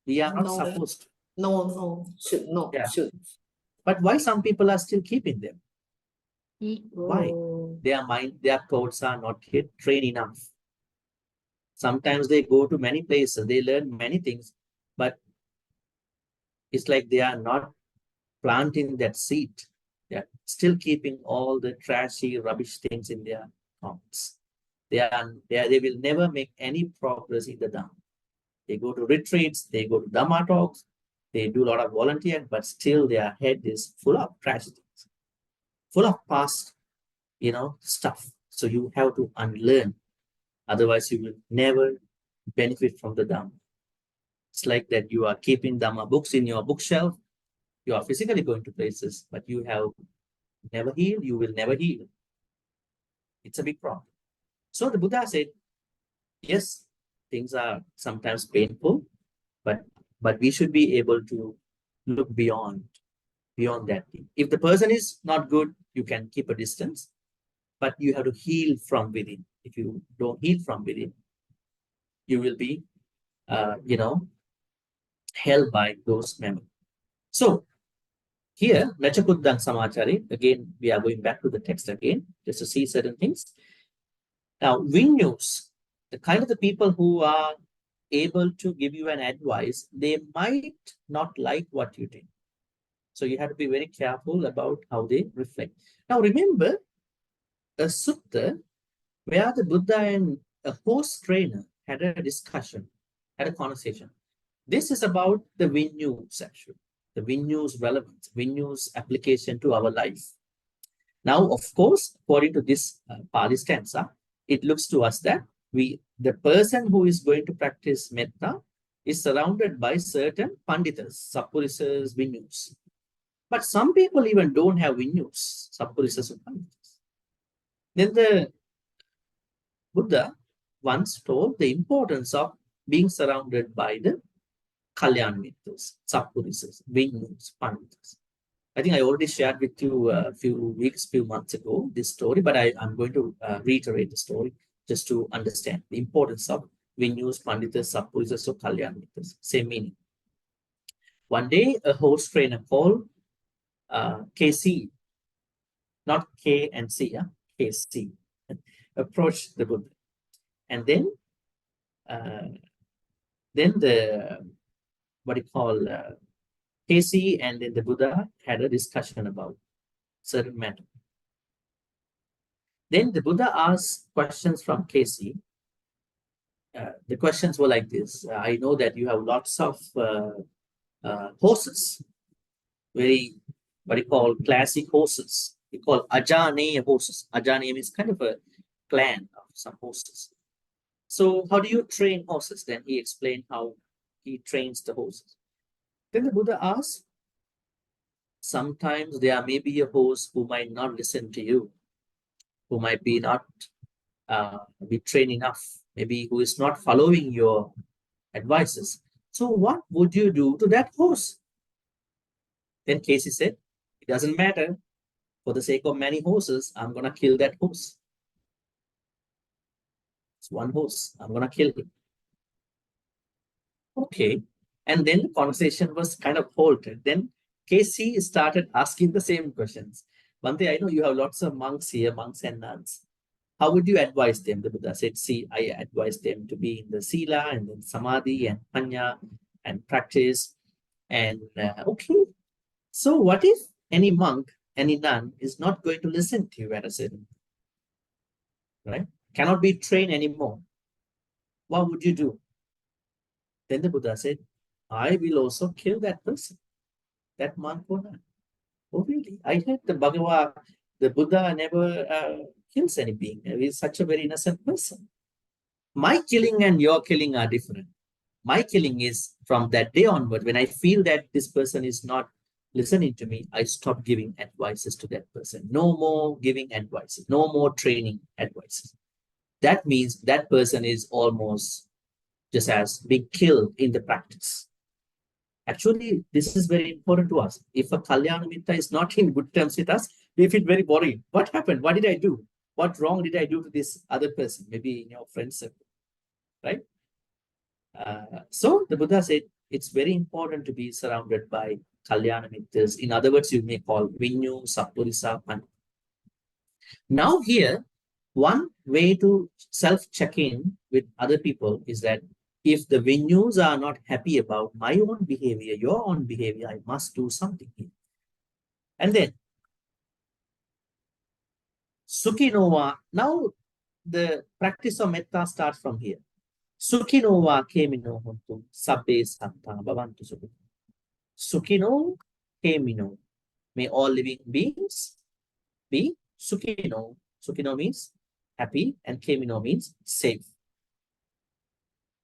We are not supposed to. No, should not. Yeah. Should. But why some people are still keeping them? Why? Their thoughts are not yet trained enough. Sometimes they go to many places, they learn many things, but it's like they are not planting that seed. They are still keeping all the trashy, rubbish things in their thoughts. They will never make any progress in the Dhamma. They go to retreats, they go to Dhamma talks, they do a lot of volunteering, but still their head is full of trashy things, full of past, stuff. So you have to unlearn. Otherwise, you will never benefit from the Dhamma. It's like that you are keeping Dhamma books in your bookshelf. You are physically going to places, but you have never healed. You will never heal. It's a big problem. So the Buddha said, yes, things are sometimes painful, but we should be able to look beyond that thing. If the person is not good, you can keep a distance, but you have to heal from within. If you don't heal from within, you will be, held by those memories. So here, Nachakuddang Samachari, again, we are going back to the text again, just to see certain things. Now, Vinyus, the kind of the people who are able to give you an advice, they might not like what you did. So you have to be very careful about how they reflect. Now, remember a sutta where the Buddha and a horse trainer had a discussion, had a conversation. This is about the Vinyus, actually. The Vinyus relevance, Vinyus application to our life. Now, of course, according to this Pali stanza, it looks to us that the person who is going to practice Metta is surrounded by certain Panditas, Sappurisas, Vinyus. But some people even don't have Vinyus, Sappurisas or Panditas. Then the Buddha once told the importance of being surrounded by the Kalyan Mittas, Sappurisas, Vinyus, Panditas. I think I already shared with you a few months ago, this story, but I'm going to reiterate the story just to understand the importance of Vinyus, Panditas, Sappurisas, or Kalyan Mittas. Same meaning. One day, a horse trainer called KC, not K and C, KC, approached the Buddha. And then the, KC and then the Buddha had a discussion about certain matter. Then the Buddha asked questions from KC. The questions were like this. I know that you have lots of horses, very, classic horses. We call Ajaneya horses. Ajaneya means kind of a clan of some horses. So how do you train horses? Then he explained how he trains the horses. Then the Buddha asked, sometimes there may be a horse who might not listen to you, who might be not be trained enough, maybe who is not following your advices. So what would you do to that horse? Then Casey said, it doesn't matter. For the sake of many horses, I'm going to kill that horse. It's one horse. I'm going to kill him. Okay. And then the conversation was kind of halted. Then Casey started asking the same questions. Bhante, I know you have lots of monks here, monks and nuns. How would you advise them? The Buddha said, see, I advise them to be in the Sila and then Samadhi and Panya and practice. And okay, so what if any monk, any nun is not going to listen to you at a certain time, right? Cannot be trained anymore. What would you do? Then the Buddha said, I will also kill that person, that monk or nun. Oh, really? I heard the Buddha never kills any being. He is such a very innocent person. My killing and your killing are different. My killing is from that day onward. When I feel that this person is not listening to me, I stop giving advices to that person. No more giving advices. No more training advices. That means that person is almost just as being killed in the practice. Actually, this is very important to us. If a Kalyana Mitta is not in good terms with us, we feel very worried. What happened? What did I do? What wrong did I do to this other person? Maybe in your friend circle, right? So the Buddha said, it's very important to be surrounded by Kalyana Mittas. In other words, you may call Vinyu, Sappurisa, Panya. Now here, one way to self-check in with other people is that if the venues are not happy about my own behavior, your own behavior, I must do something here. And then, Sukhinova, now the practice of metta starts from here. Sukhinova kemino hontu sabbe satta bhavantu sukhi. Sukhino kemino. May all living beings be sukhino. Sukhino means happy and kemino means safe.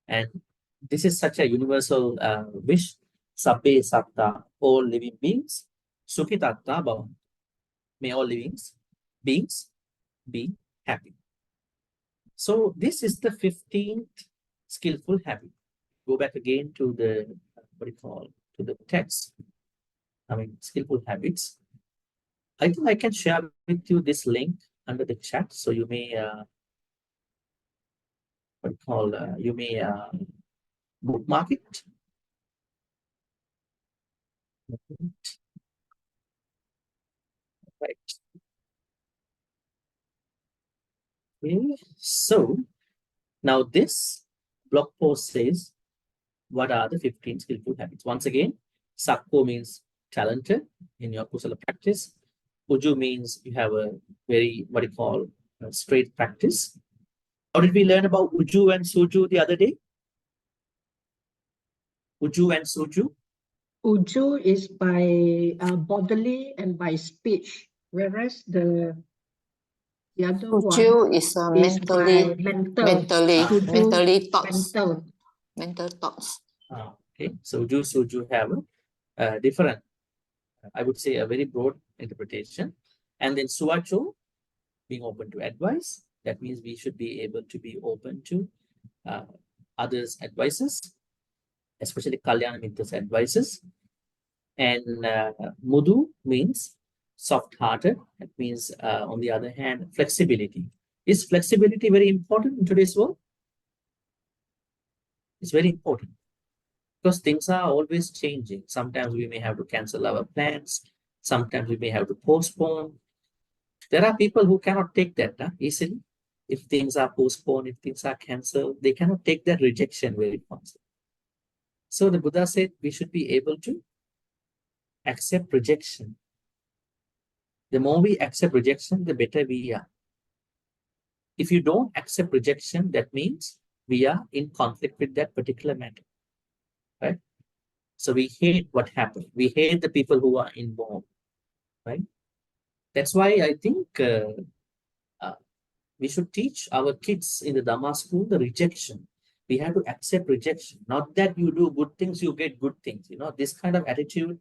And this is such a universal wish. Sabbe satta, all living beings, sukhitatta bhavantu. May all living beings be happy. So this is the 15th skillful habit. Go back again to the, to the text. I mean, skillful habits. I think I can share with you this link under the chat. So you may, you may bookmark it. Right. Okay. So now this blog post says, what are the 15 skillful habits? Once again, Sakko means talented in your kusala practice. Uju means you have a very, straight practice. How did we learn about Uju and Suju the other day? Uju and Suju? Uju is by bodily and by speech, whereas the other Uju one is is mentally, by mental. mentally, mentally thoughts. Mental. Mental thoughts. Okay, so Uju, Suju have a different, I would say a very broad interpretation. And then Suacho, being open to advice. That means we should be able to be open to others' advices, especially Kalyana Mitra's advices. And Mudu means soft-hearted. That means, on the other hand, flexibility. Is flexibility very important in today's world? It's very important because things are always changing. Sometimes we may have to cancel our plans. Sometimes we may have to postpone. There are people who cannot take that easily. If things are postponed, if things are cancelled, they cannot take that rejection very fast. So the Buddha said we should be able to accept rejection. The more we accept rejection, the better we are. If you don't accept rejection, that means we are in conflict with that particular matter, right? So we hate what happened. We hate the people who are involved, right? That's why I think we should teach our kids in the Dhamma school the rejection. We have to accept rejection. Not that you do good things, you get good things. You know, this kind of attitude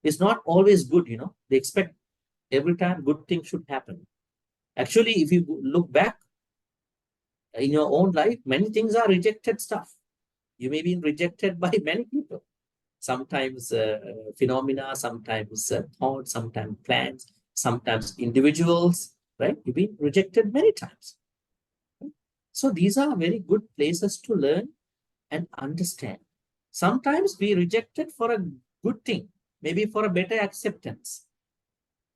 is not always good. You know, they expect every time good things should happen. Actually, if you look back in your own life, many things are rejected stuff. You may be rejected by many people. Sometimes phenomena, sometimes thoughts, sometimes plans, sometimes individuals, right? You've been rejected many times. So these are very good places to learn and understand. Sometimes we rejected for a good thing, maybe for a better acceptance,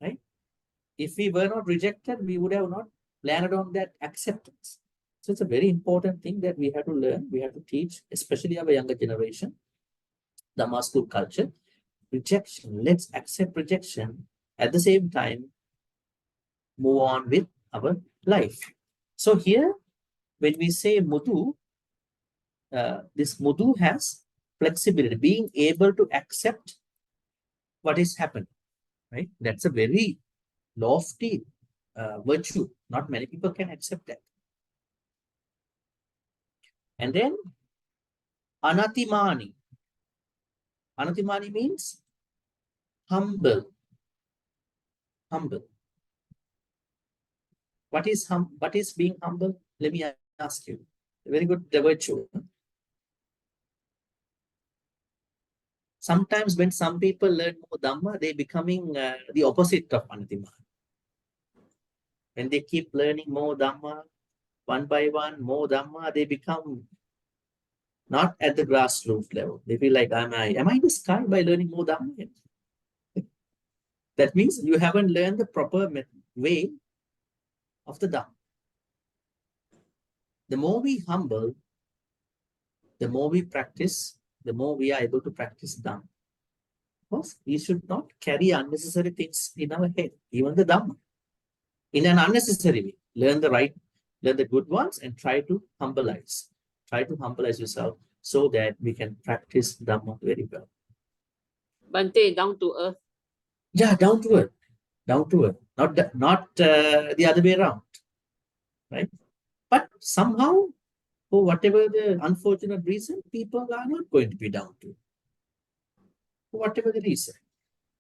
right? If we were not rejected, we would have not landed on that acceptance. So it's a very important thing that we have to learn, we have to teach, especially our younger generation, Dhamma school culture. Rejection, let's accept rejection. At the same time, move on with our life. So here, when we say Mudu, this Mudu has flexibility, being able to accept what is happening, right? That's a very lofty virtue. Not many people can accept that. And then Anatimani. Anatimani means humble. Humble. What is being humble? Let me ask you. Very good virtue. Sometimes when some people learn more Dhamma, they're becoming the opposite of Anatimani. When they keep learning more Dhamma, one by one, more Dhamma, they become not at the grassroots level. They feel like, am I in the sky by learning more Dhamma? That means you haven't learned the proper way of the Dhamma. The more we humble, the more we practice, the more we are able to practice Dhamma. Of course, we should not carry unnecessary things in our head, even the Dhamma, in an unnecessary way. Learn the good ones and try to humbleize. Try to humbleize yourself so that we can practice Dhamma very well. Bhante, down to earth. Yeah, down to earth. Down to earth. Not the other way around. Right? But somehow, for whatever the unfortunate reason, people are not going to be down to earth. For whatever the reason.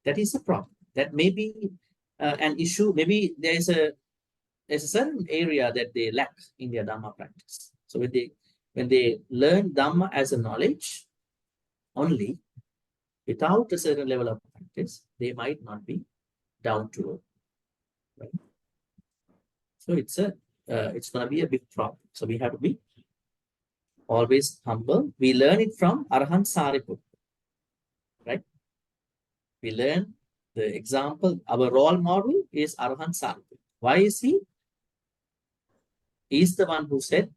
That is a problem. That may be an issue. Maybe there's a certain area that they lack in their Dhamma practice. So when they learn Dhamma as a knowledge only, without a certain level of practice, they might not be down to earth. Right? So it's going to be a big problem. So we have to be always humble. We learn it from Arahant Sariputta. Right? We learn the example. Our role model is Arahant Sariputta. Why is he? He's the one who said,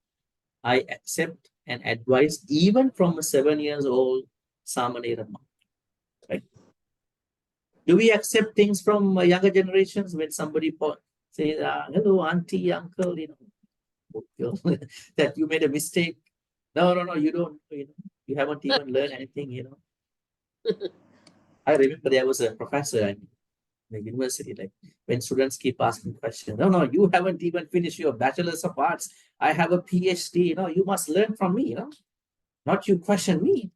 I accept and advise even from a 7 years old Samanera monk. Right? Do we accept things from younger generations when somebody says, hello, auntie, uncle, that you made a mistake? No, you don't, you haven't even learned anything, I remember there was a professor in the university, like when students keep asking questions, no, you haven't even finished your bachelor's of arts. I have a PhD, you must learn from me, not you question me.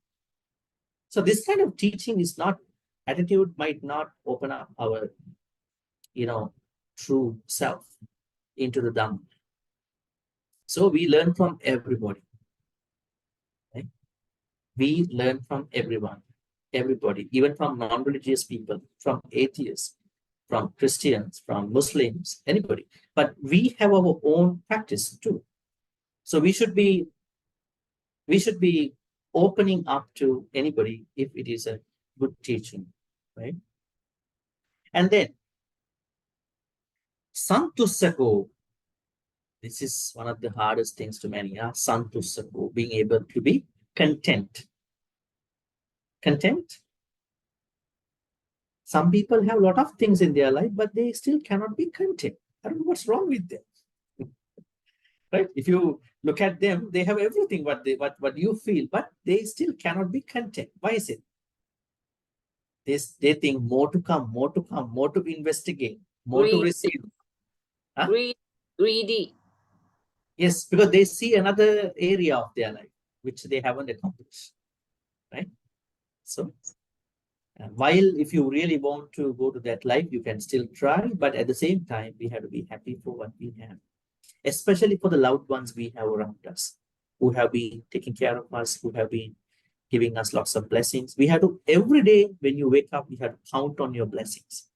So this kind of teaching is not, attitude might not open up our, true self into the Dhamma. So we learn from everybody. Right? We learn from everybody, even from non-religious people, from atheists, from Christians, from Muslims, anybody. But we have our own practice too. So we should be opening up to anybody if it is a good teaching, right? And then Santussako. This is one of the hardest things to many. Santussako, being able to be content. Content. Some people have a lot of things in their life, but they still cannot be content. I don't know what's wrong with them. Right? If you look at them, they have everything what you feel, but they still cannot be content. Why is it? They think more to come, more to investigate, more to receive. Huh? Greedy. Yes, because they see another area of their life which they haven't accomplished. Right? So while if you really want to go to that life, you can still try, but at the same time, we have to be happy for what we have, especially for the loved ones we have around us, who have been taking care of us, who have been giving us lots of blessings. We have to, every day when you wake up, you have to count on your blessings.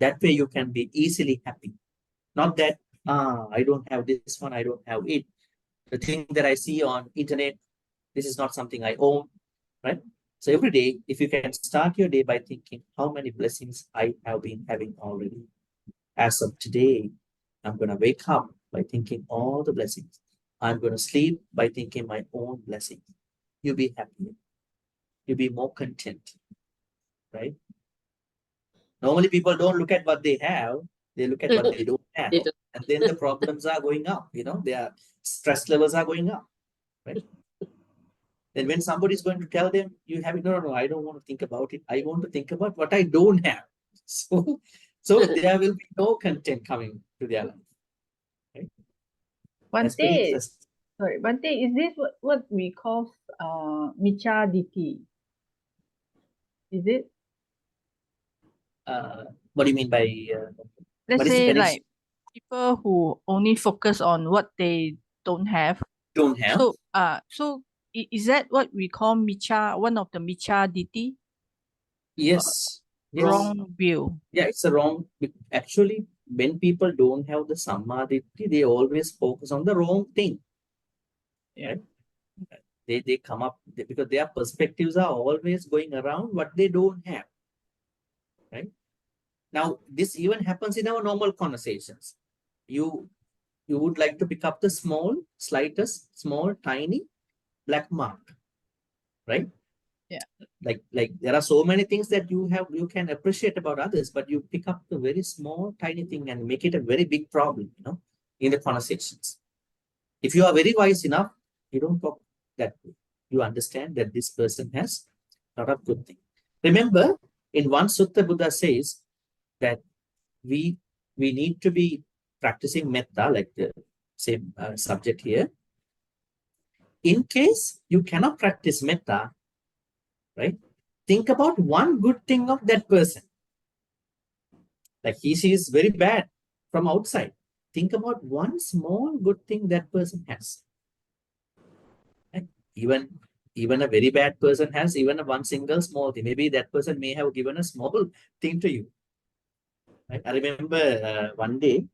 That way you can be easily happy. Not that, I don't have this one, I don't have it. The thing that I see on internet, this is not something I own, right? So every day, if you can start your day by thinking how many blessings I have been having already. As of today, I'm going to wake up by thinking all the blessings. I'm going to sleep by thinking my own blessings. You'll be happier. You'll be more content, right? Normally, people don't look at what they have. They look at what they don't have. And then the problems are going up, their stress levels are going up, right? Then when somebody is going to tell them, you have it, no, I don't want to think about it. I want to think about what I don't have. So there will be no content coming to their life. Right? Bhante, is this what we call Micha Ditti? Is it? What do you mean by? Let's say like people who only focus on what they don't have. Don't have. So is that what we call Micha? One of the Micha Ditti? Yes. Wrong view. Yeah, it's a wrong. Actually, when people don't have the Sammaditi, they always focus on the wrong thing. Yeah. Right? They come up because their perspectives are always going around what they don't have. Right? Now, this even happens in our normal conversations. You you would like to pick up the slightest, small, tiny black mark, right? Yeah. Like there are so many things that you can appreciate about others, but you pick up the very small, tiny thing and make it a very big problem, in the conversations. If you are very wise enough, you don't talk that way. You understand that this person has a lot of good things. Remember, in one sutta, Buddha says that we need to be practicing metta, like the same subject here. In case you cannot practice metta, right? Think about one good thing of that person. Like she is very bad from outside. Think about one small good thing that person has. Right? Even a very bad person has even a one single small thing. Maybe that person may have given a small thing to you. Right? I remember one day,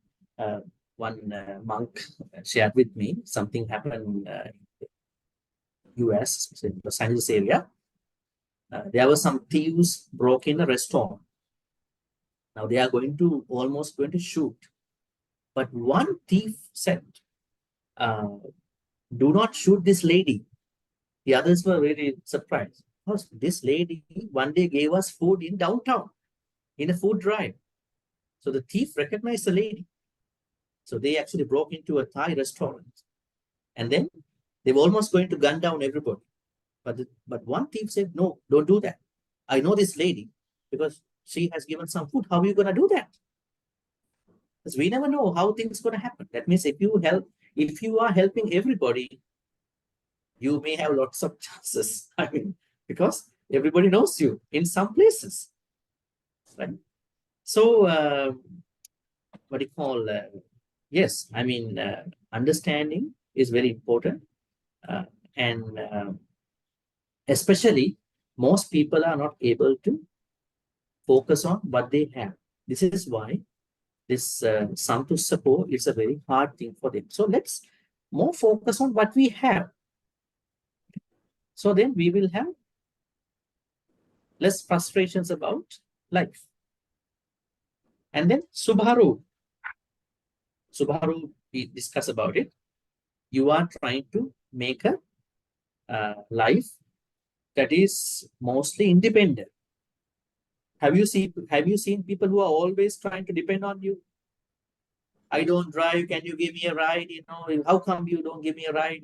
one monk shared with me something happened in US, in Los Angeles area. There were some thieves broke in a restaurant. Now they are almost going to shoot. But one thief said, do not shoot this lady. The others were really surprised. Because this lady one day gave us food in downtown, in a food drive. So the thief recognized the lady. So they actually broke into a Thai restaurant. And then they were almost going to gun down everybody. But one thief said, no, don't do that. I know this lady because she has given some food. How are you going to do that? Because we never know how things going to happen. That means if you are helping everybody, you may have lots of chances. I mean, because everybody knows you in some places, right? So, what do you call? Yes, I mean, understanding is very important, and especially most people are not able to focus on what they have. This is why this Santusapo is a very hard thing for them. So let's more focus on what we have. So then we will have less frustrations about life. And then Subharu, we discuss about it. You are trying to make a life that is mostly independent. Have you seen people who are always trying to depend on you? I don't drive. Can you give me a ride? How come you don't give me a ride?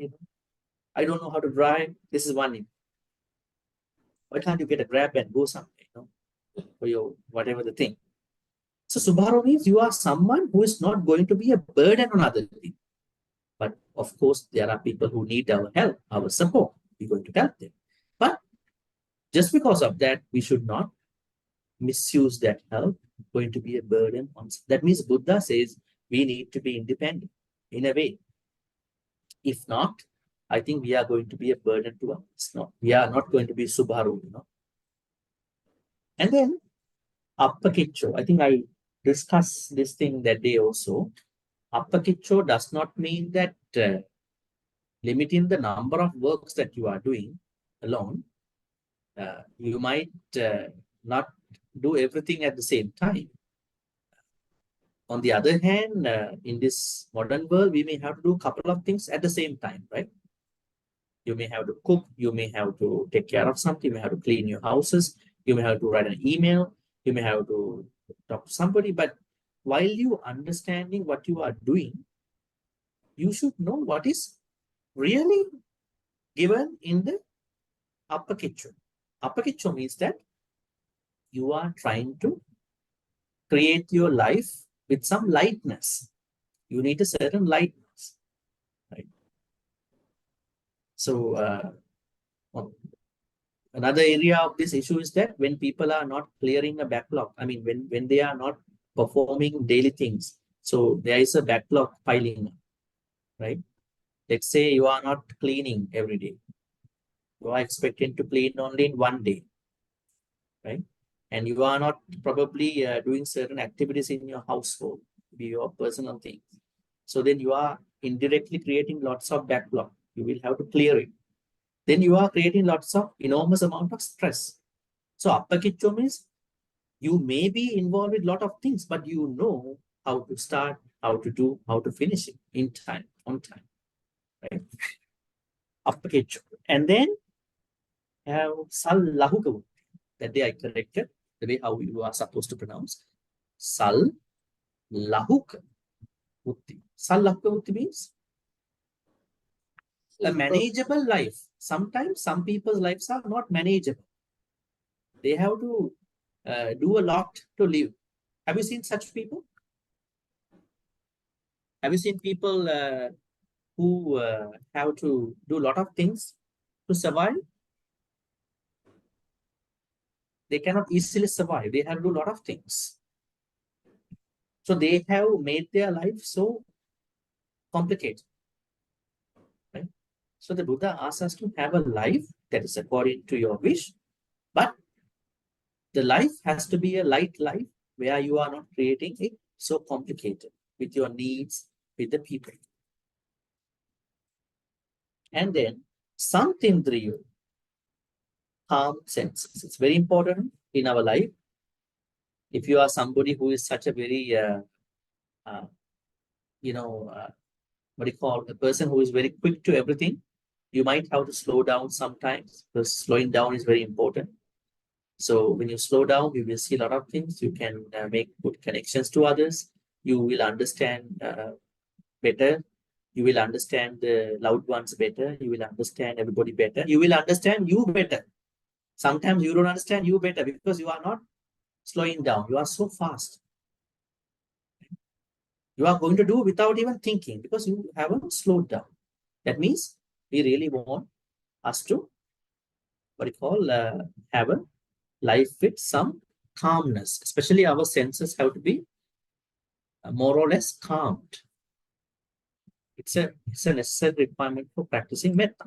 I don't know how to drive. This is one. Why can't you get a grab and go somewhere? For your whatever the thing. So Subharu means you are someone who is not going to be a burden on other people. But of course, there are people who need our help, our support. We're going to help them. But just because of that, we should not misuse that help. Going to be a burden on. That means Buddha says we need to be independent in a way. If not, I think we are going to be a burden to others. No, we are not going to be Subharu. And then Appakicho. I think I discussed this thing that day also. Appakicho does not mean that limiting the number of works that you are doing alone. You might not do everything at the same time. On the other hand, in this modern world, we may have to do a couple of things at the same time, right? You may have to cook, you may have to take care of something, you may have to clean your houses, you may have to write an email, you may have to talk to somebody, but while you understanding what you are doing, you should know what is really given in the Appakicho. Appakicho means that you are trying to create your life with some lightness. You need a certain lightness, right? So another area of this issue is that when people are not clearing a backlog, I mean, when they are not performing daily things, so there is a backlog piling up, right? Let's say you are not cleaning every day. You are expecting to clean only in one day, right? And you are not probably doing certain activities in your household, be your personal things. So then you are indirectly creating lots of backlog. You will have to clear it. Then you are creating lots of enormous amount of stress. So Appakicho means you may be involved with a lot of things, but you know how to start, how to do, how to finish it in time, on time, right? And then have Sal Lahuka. That day I corrected the way how you are supposed to pronounce Sal Lahuka Utti. Sal Lahuka Utti means a manageable life. Sometimes some people's lives are not manageable. They have to do a lot to live. Have you seen such people? Have you seen people who have to do a lot of things to survive? They cannot easily survive. They have to do a lot of things. So they have made their life so complicated. Right? So the Buddha asks us to have a life that is according to your wish, but the life has to be a light life where you are not creating it so complicated with your needs, with the people. And then Santindriyo, calm senses. It's very important in our life. If you are somebody who is such a very, what do you call, a person who is very quick to everything, you might have to slow down sometimes, because slowing down is very important. So when you slow down, you will see a lot of things. You can make good connections to others. You will understand better. You will understand the loved ones better. You will understand everybody better. You will understand you better. Sometimes you don't understand you better because you are not slowing down. You are so fast. You are going to do without even thinking because you haven't slowed down. That means we really want us to, have a life with some calmness. Especially our senses have to be more or less calmed. It's a necessary requirement for practicing metta.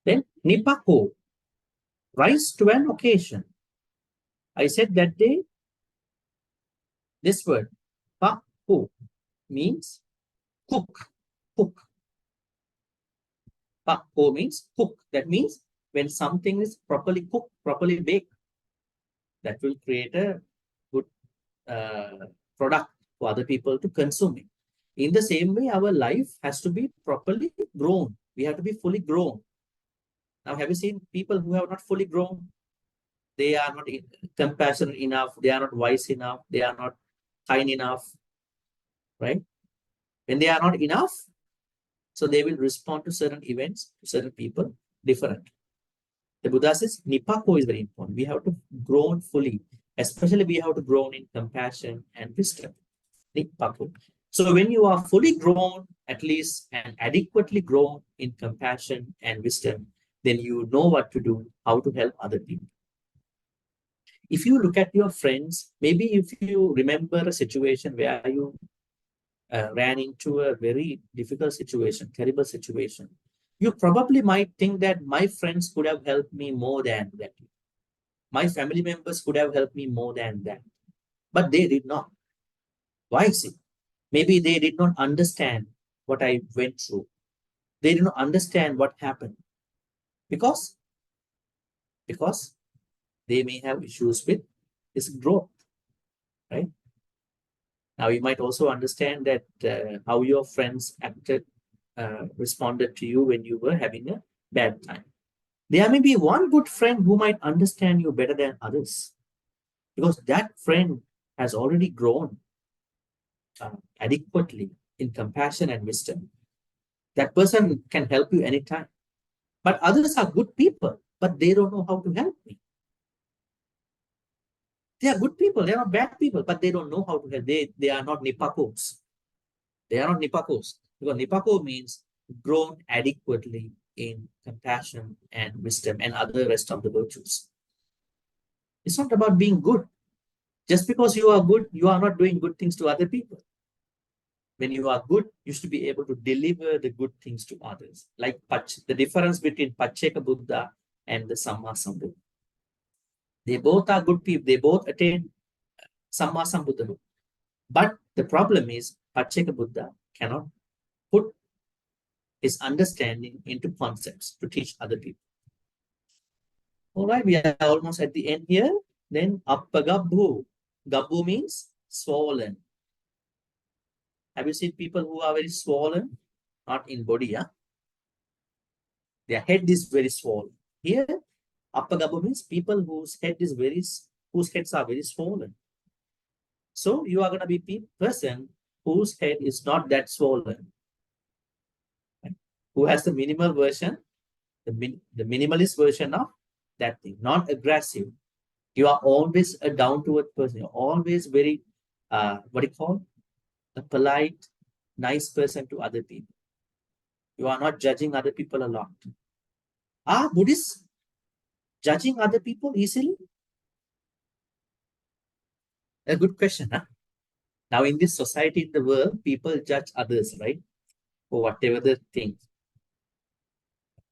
Then nipako, rise to an occasion. I said that day, this word, pako, means cook. Pako means cook. That means when something is properly cooked, properly baked, that will create a good product for other people to consume it. In the same way, our life has to be properly grown. We have to be fully grown. Now, have you seen people who have not fully grown? They are not compassionate enough. They are not wise enough. They are not kind enough, right? When they are not enough, so they will respond to certain events, to certain people, different. The Buddha says, nipako is very important. We have to grow fully. Especially we have to grow in compassion and wisdom. Nipako. So when you are fully grown, at least, and adequately grown in compassion and wisdom, then you know what to do, how to help other people. If you look at your friends, maybe if you remember a situation where you ran into a very difficult situation, terrible situation, you probably might think that my friends could have helped me more than that. My family members could have helped me more than that. But they did not. Why is it? Maybe they did not understand what I went through. They did not understand what happened. Because they may have issues with this growth, right? Now, you might also understand that how your friends acted, responded to you when you were having a bad time. There may be one good friend who might understand you better than others, because that friend has already grown adequately in compassion and wisdom. That person can help you anytime. But others are good people, but they don't know how to help me. They are good people, they are not bad people, but they don't know how to help. They are not nipakos. They are not nipakos. Because nipako means grown adequately in compassion and wisdom and other rest of the virtues. It's not about being good. Just because you are good, you are not doing good things to other people. When you are good, you should be able to deliver the good things to others. Like the difference between Pacceka Buddha and the Samma Sambuddha. They both are good people. They both attain Samma Sambuddha. But the problem is, Pacceka Buddha cannot put his understanding into concepts to teach other people. All right, we are almost at the end here. Then Appagabbu. Gabbu means swollen. Have you seen people who are very swollen? Not in body, yeah? Their head is very swollen. Here, Appagabu means people whose heads are very swollen. So you are going to be a person whose head is not that swollen, right? Who has the minimal version, the minimalist version of that thing, not aggressive. You are always a down-to-earth person. You're always very, what do you call, a polite, nice person to other people. You are not judging other people a lot. Are Buddhists judging other people easily? A good question, huh? Now, in this society, in the world, people judge others, right? For whatever the thing.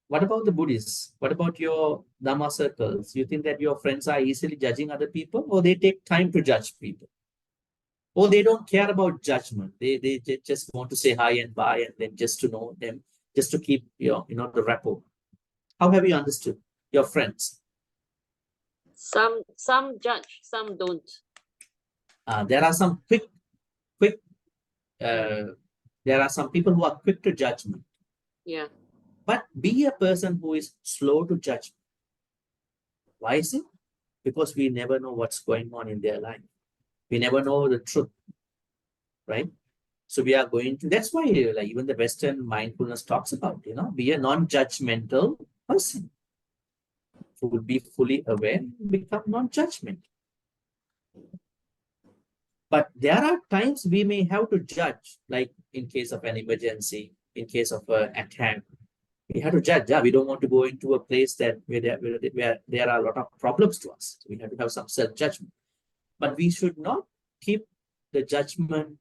What about the Buddhists? What about your Dhamma circles? You think that your friends are easily judging other people, or they take time to judge people? Or they don't care about judgment. They just want to say hi and bye, and then just to know them, just to keep the rapport. How have you understood your friends? Some judge, some don't. There are some there are some people who are quick to judgment. Yeah. But be a person who is slow to judge. Why is it? Because we never know what's going on in their life. We never know the truth, right? So we are going to, that's why like even the Western mindfulness talks about, be a non-judgmental person who will be fully aware, become non-judgmental. But there are times we may have to judge, like in case of an emergency, in case of an attack. We have to judge. Yeah? We don't want to go into a place where there are a lot of problems to us. So we have to have some self-judgment. But we should not keep the judgment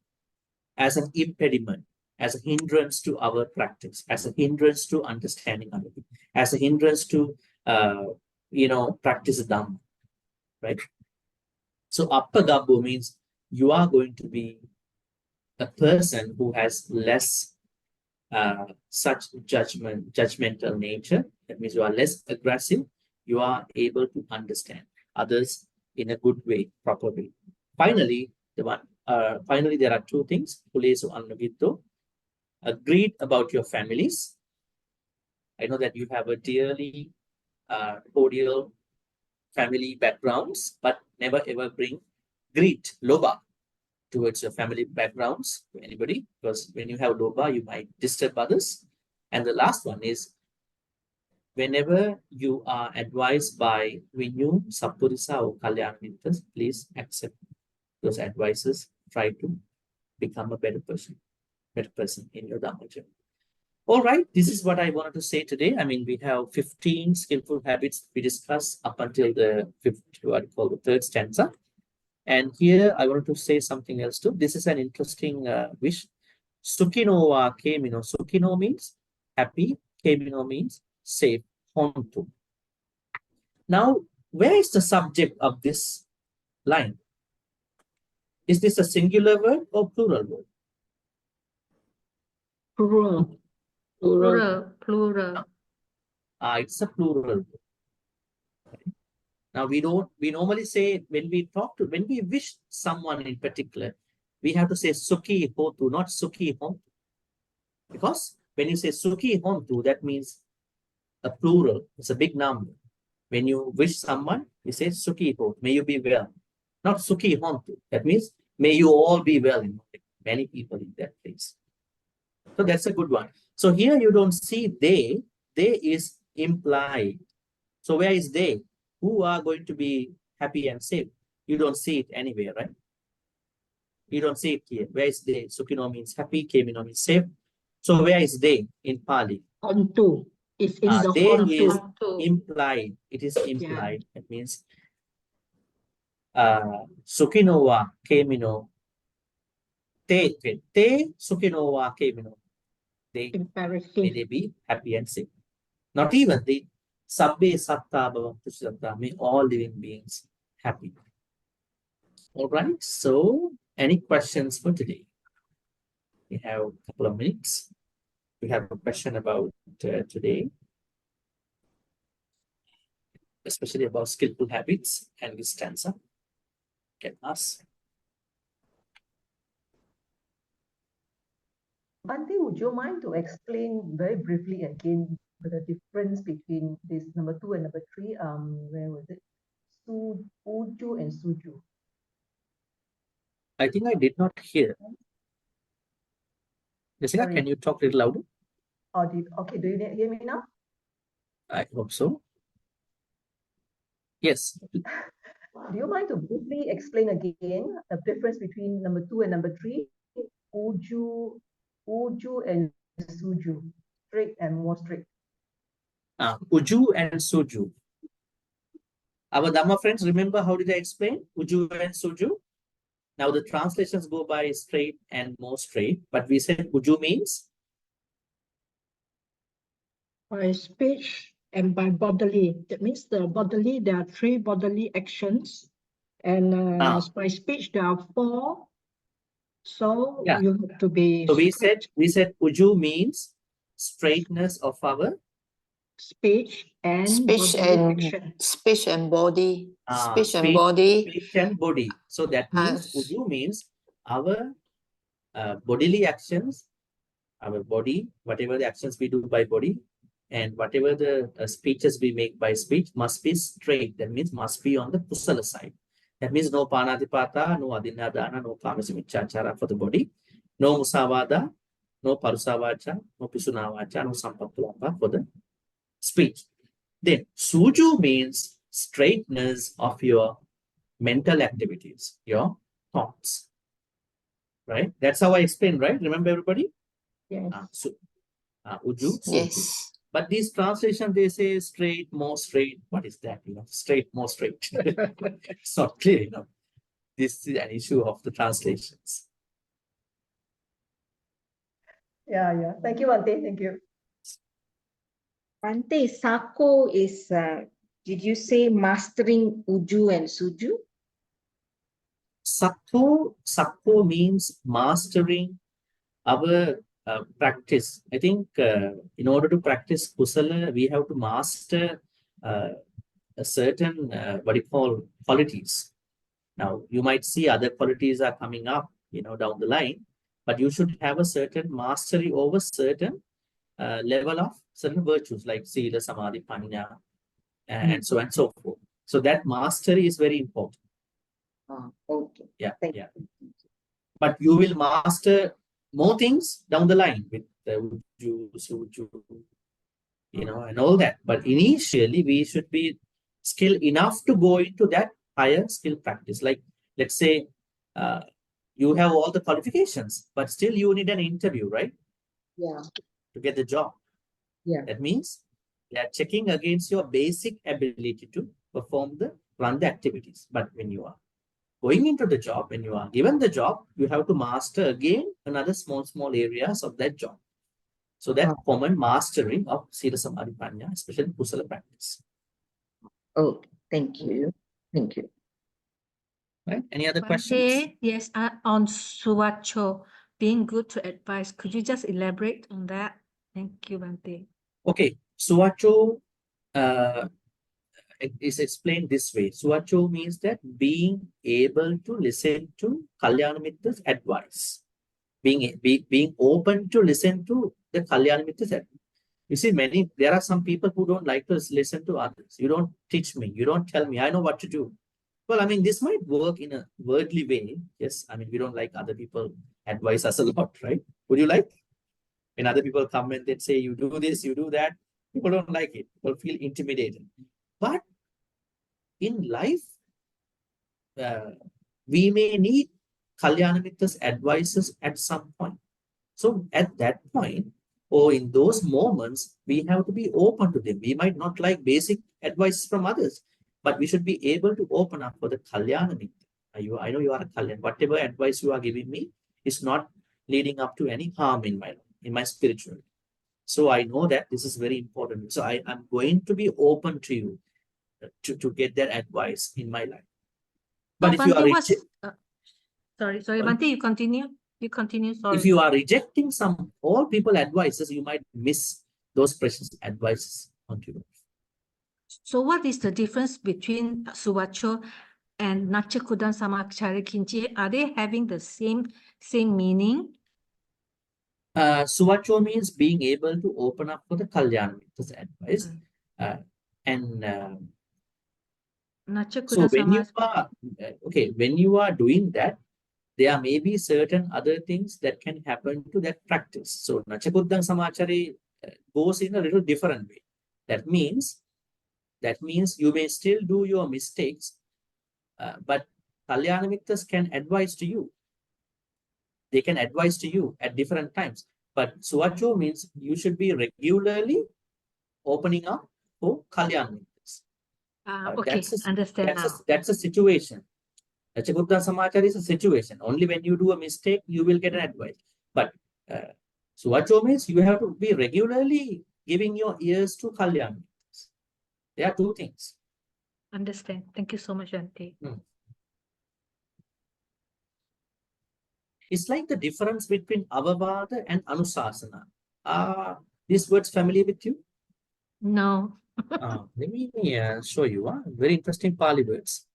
as an impediment, as a hindrance to our practice, as a hindrance to understanding other people, as a hindrance to practice Dhamma, right? So Appagabu means you are going to be a person who has less such judgmental nature. That means you are less aggressive. You are able to understand others in a good way, proper way. Finally, there are two things. Kulesu Annavito. Agreed about your families. I know that you have a dearly cordial family backgrounds, but never ever bring greed, loba, towards your family backgrounds to anybody, because when you have loba, you might disturb others. And the last one is, whenever you are advised by Vinyu, Sappurisa or Kalyan Mithas, please accept those advices. Try to become a better person in your Dhamma journey. All right, this is what I wanted to say today. I mean, we have 15 skillful habits we discussed up until the third stanza. And here I wanted to say something else too. This is an interesting wish. Sukhino wa kemino. Sukhino means happy. Kemino means safe. Hontu. Now, where is the subject of this line? Is this a singular word or plural word? Plural. Plural. It's a plural word. Now we normally say when we wish someone in particular, we have to say Sukhi Hotu, not Sukhi Hontu. Because when you say Sukhi Hontu, that means a plural. It's a big number. When you wish someone, you say Sukhi Hotu, may you be well. Not Sukhi Hontu. That means may you all be well. Many people in that place. So that's a good one. So here you don't see they. They is implied. So where is they? Who are going to be happy and safe? You don't see it anywhere, right? You don't see it here. Where is they? Sukhino means happy, Kemino means safe. So where is they in Pali? Hontu. It's in the They hontu. is implied. It is implied. Yeah. It means Sukhino wa Kemino. Te Sukhino wa Kemino. May they be happy and safe. Not even the Sabbe Satta Bhavantu Satta, may all living beings happy. All right, so any questions for today? We have a couple of minutes. We have a question about today, especially about skillful habits and this stanza. Can ask. would you mind to explain very briefly again the difference between this number 2 and number 3? Where was it? Uju and Suju. I think I did not hear. Jessica, Sorry. can you talk a little louder? Okay, do you hear me now? I hope so. Yes. Do you mind to briefly explain again the difference between number 2 and number 3? Uju and Suju. Strict and more strict. Uju and Suju. Our Dhamma friends, remember how did I explain Uju and Suju? Now the translations go by straight and more straight, but we said Uju means? By speech and by bodily. That means the bodily, there are 3 bodily actions. And by speech, there are 4. So Yeah. you have to be So we strict. said Uju means straightness of our Speech and Speech bodily and action. speech and body. Speech and speech, body. speech and body. So that means Uju means our bodily actions, our body, whatever the actions we do by body, and whatever the speeches we make by speech must be straight. That means must be on the kusala side. That means no panatipata, no adinadana, no kamasichachara for the body, no musavada, no parusavacha, no pisunavacha, no sampatulapa for the speech. Then Suju means straightness of your mental activities, your thoughts. Right? That's how I explained, right? Remember everybody? Yes. Uju, Suju. Yes. But these translations, they say straight, more straight. What is that? Straight, more straight. It's not clear, This is an issue of the translations. Yeah. Thank you, Bhante. Thank you. Bhante, Sako is, did you say mastering Uju and Suju? Sako means mastering our practice. I think in order to practice kusala, we have to master a certain, qualities. Now, you might see other qualities are coming up, down the line, but you should have a certain mastery over certain level of certain virtues like Sila, Samadhi, Panya, and so on and so forth. So that mastery is very important. Okay. Yeah. But you will master more things down the line with the Uju, Suju, and all that. But initially, we should be skilled enough to go into that higher skill practice. Like, let's say you have all the qualifications, but still you need an interview, right? Yeah. To get the job. Yeah. That means they are checking against your basic ability to run the activities. But when you are going into the job, when you are given the job, you have to master again another small areas of that job. So that common mastering of Sila, Samadhi, Panya, especially Kusala practice. Oh, thank you. Thank you. Right? Any other questions? Yes, on Suvacho, being good to advise. Could you just elaborate on that? Thank you, Bhante. Okay, Suvacho is explained this way. Suvacho means that being able to listen to Kalyana Mitra's advice. Being open to listen to the Kalyana Mitra's advice. You see, there are some people who don't like to listen to others. You don't teach me. You don't tell me. I know what to do. Well, this might work in a worldly way. Yes, we don't like other people advise us a lot, right? Would you like? When other people come and they say, you do this, you do that, people don't like it. People feel intimidated. But in life, we may need Kalyana Mitra's advices at some point. So at that point, or in those moments, we have to be open to them. We might not like basic advice from others, but we should be able to open up for the Kalyana Mitra. I know you are a Kalyan. Whatever advice you are giving me is not leading up to any harm in my spirituality. So I know that this is very important. So I'm going to be open to you to get that advice in my life. But if you are sorry, Bhante, you continue. Sorry. If you are rejecting all people advices, you might miss those precious advices onto you. So what is the difference between Suvacho and Nachakudam Samachari Kinchi? Are they having the same meaning? Suvacho means being able to open up for the Kalyanamittas advice. So when you are, when you are doing that, there may be certain other things that can happen to that practice. So Nachakuddang Samachari goes in a little different way. That means you may still do your mistakes, but Kalyanamittas can advise to you. They can advise to you at different times. But Suvacho means you should be regularly opening up for Kalyanamittas. Okay, understand now. That's a situation. Nachakuddang Samachari is a situation. Only when you do a mistake, you will get an advice. But Suvacho means you have to be regularly giving your ears to Kalyanamittas. There are two things. Understand. Thank you so much, Bhante. It's like the difference between Avavada and Anusasana. Are these words familiar with you? No. Let me show you. Very interesting Pali words.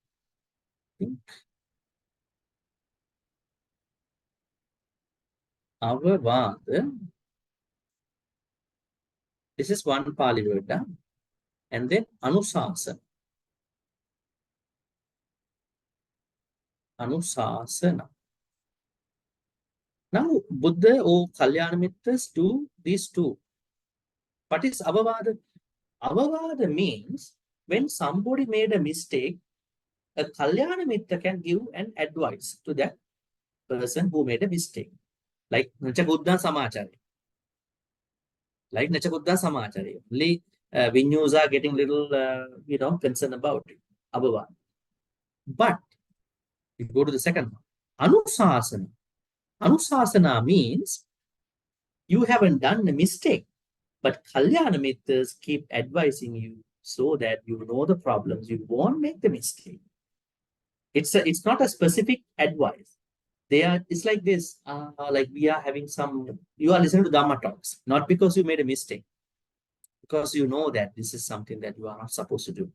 Avavada. This is one Pali word. And then Anusasana. Anusasana. Now, Buddha or Kalyanamittas do these two. What is Avavada? Avavada means when somebody made a mistake, a Kalyanamitta can give an advice to that person who made a mistake. Like Nachakuddang Samachari. Only Vinyus are getting little, concerned about it. Avavada. But if you go to the second one, Anusasana. Anusasana means you haven't done a mistake, but Kalyanamittas keep advising you so that you know the problems, you won't make the mistake. It's not a specific advice. It's like this, like we are having you are listening to Dhamma talks, not because you made a mistake, because you know that this is something that you are not supposed to do.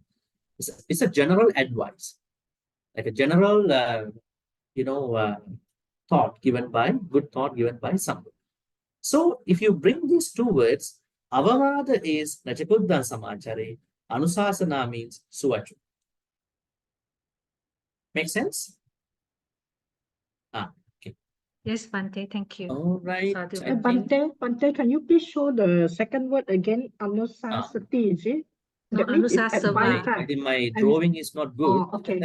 It's a general advice, like a general, good thought given by somebody. So if you bring these two words, Avavada is Nachakuddang Samachari, Anusasana means Suvacho. Make sense? Okay. Yes, Bhante, thank you. All right. Bhante, can you please show the second word again? Anusasati, is it? No, That means it's advice. My drawing is not good. Oh, okay.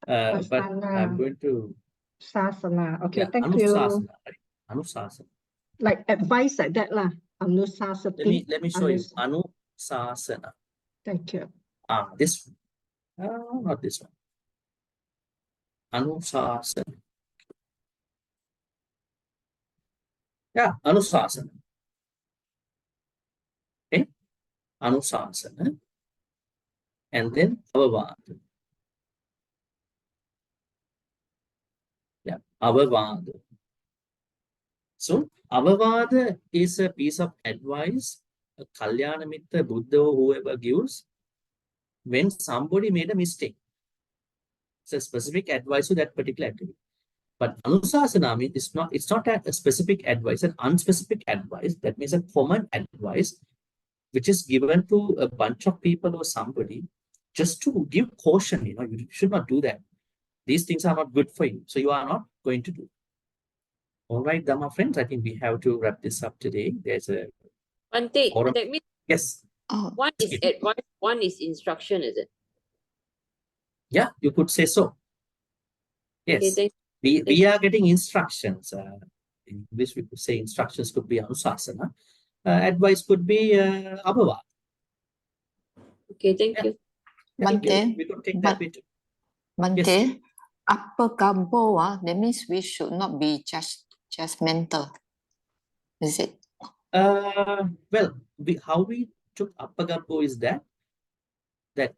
But I'm going to. Sasana. Okay, thank Anusasana. you. Anusasana. Like advice like that lah. Anusasati. Let me show you. Anusasana. Thank you. This one. Not this one. Anusasana. Yeah, Anusasana. Okay. Anusasana. And then Avavada. Yeah, Avavada. So, Avavada is a piece of advice a Kalyanamitta, Buddha, or whoever gives when somebody made a mistake. It's a specific advice to that particular activity. But Anusasana means it's not a specific advice, an unspecific advice. That means a common advice which is given to a bunch of people or somebody just to give caution. You should not do that. These things are not good for you. So you are not going to do. All right, Dhamma friends, I think we have to wrap this up today. There's a Bhante, that means yes. One is advice, one is instruction, is it? Yeah, you could say so. Yes. Okay, we are getting instructions. In English, we could say instructions could be Anusasana. Advice could be Abhava. Okay, thank you. Bhante, We could take that with Bhante, upper gambo, that means we should not be judgmental. Is it? Well, how we took upper gabbo is that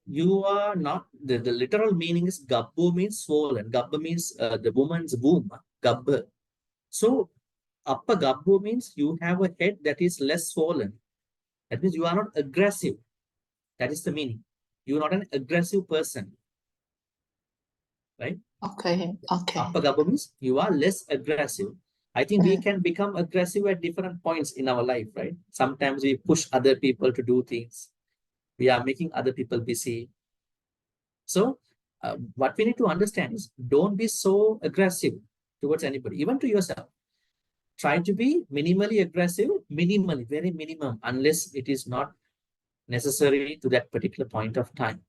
you are not, the literal meaning is gabbo means swollen. Gabba means the woman's womb. Gabba. So upper gabbo means you have a head that is less swollen. That means you are not aggressive. That is the meaning. You are not an aggressive person. Right? Okay. Upper gabbo means you are less aggressive. I think we can become aggressive at different points in our life, right? Sometimes we push other people to do things. We are making other people busy. So what we need to understand is don't be so aggressive towards anybody, even to yourself. Try to be minimally aggressive, minimally, very minimum, unless it is not necessary to that particular point of time.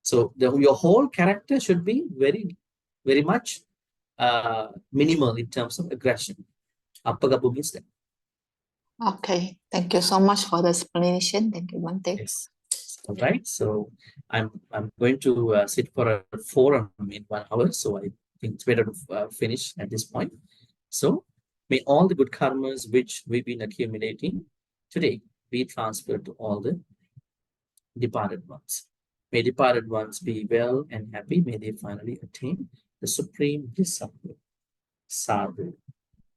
So your whole character should be very, very much minimal in terms of aggression. Appagabu means that. Okay, thank you so much for the explanation. Thank you, Bhante. Yes. All right. So I'm going to sit for a forum in 1 hour. So I think it's better to finish at this point. So may all the good karmas which we've been accumulating today be transferred to all the departed ones. May departed ones be well and happy. May they finally attain the supreme bliss of God. Sadhu.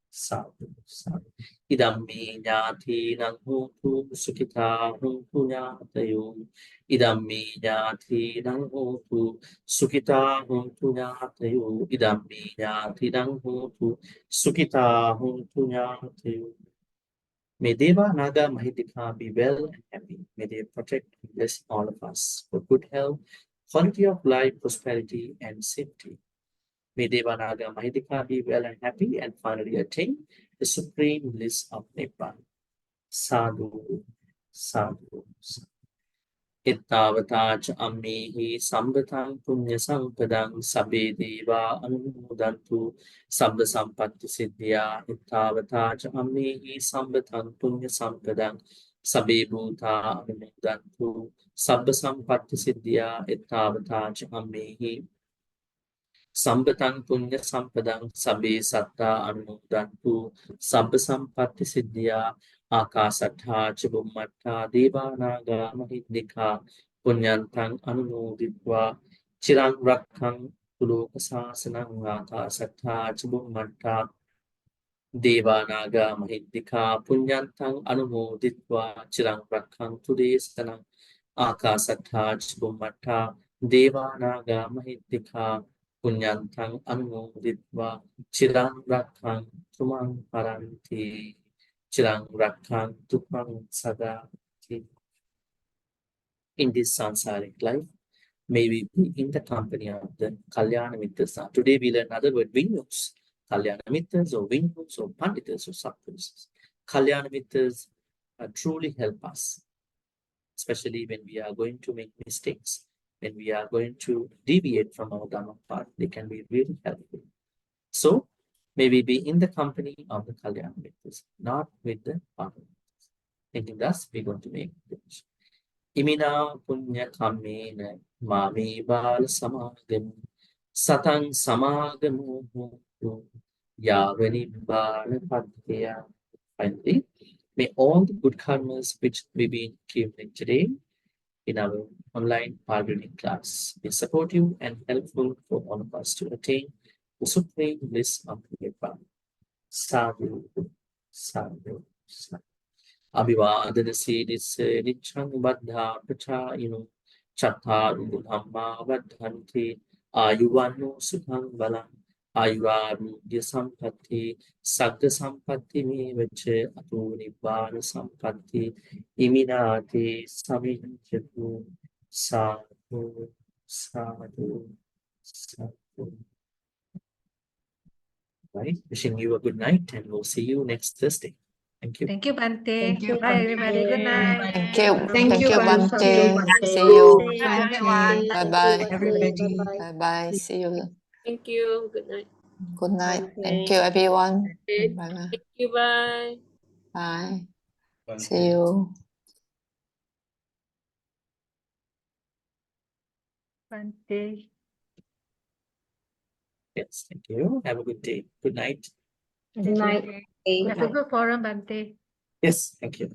Sadhu, sadhu. Idam me jati nang hotu sukita hotu nyatayo. Idam me jati nang hotu sukita hotu nyatayo. Idam me jati nang hotu sukita hotu nyatayo. May Deva, Naga, Mahitika be well and happy. May they protect and bless all of us for good health, quality of life, prosperity, and safety. May Deva, Naga, Mahitika be well and happy and finally attain the supreme bliss of Nibbana. Sadhu, sadhu, sadhu. Ittavata cha ammehi sambatang punya sampadang sabbe deva anumodantu sabba sampatti siddhya. Ittavata cha ammehi sambatang punya sampadang sabbe bhuta anumodantu sabba sampatti siddhya. Ittavata cha ammehi Sambatang punya sampadang sabbe satta anumodantu sabba sampatti siddhya. Akasatha chibummatta devanaga mahidika punyantang anumoditva chirang rakhang tulokasasanang. Akasatha chibummatta devanaga mahidika punyantang anumoditva chirang rakhang tudesanang. Akasatha chibummatta devanaga mahidika punyantang anumoditva chirang rakhang tumang paranti. Chirang rakhang tumang sadati. In this sansaric life, may we be in the company of the Kalyana Mittas. Today we learn another word, Vinyus. Kalyana Mittas or Vinyus or Panditas or Sappuruses. Kalyana Mittas truly help us, especially when we are going to make mistakes, when we are going to deviate from our Dhamma path. They can be really helpful. So, may we be in the company of the Kalyana Mittas, not with the Papa. Thinking thus, we're going to make the wish. Imina punya kamena mami bal samagam satang samagamu yavani bal padya. Finally, may all the good karmas which we've been accumulating today in our online Parvati class be supportive and helpful for all of us to attain the supreme bliss of Nibbana. Sadhu, sadhu, sadhu. Abhivadana Siddhisse Nichang Baddha Prachayino Chattaru Dhamma Vaddhanti Ayuvano Sukhang Balam Ayurarudya Sampatti Sagga Sampatti Mevache Ato Nibbana Sampatti Iminati Saminchatu Sadhu, sadhu, sadhu. Right, wishing you a good night and we'll see you next Thursday. Thank you. Thank you, Bhante. Thank you, Bye, everybody. Good night. Thank you. Thank you, Bhante. Bhante. See you. Bye, everyone. Bye-bye. everybody. Bye-bye. See you. Thank you. Good night. Good night. Bhante. Thank you, everyone. Okay. Bye-bye. Thank you. Bye. Bye. See you. Bhante. Yes, thank you. Have a good day. Good night. Good night. Have a good forum, Bhante. Yes, thank you.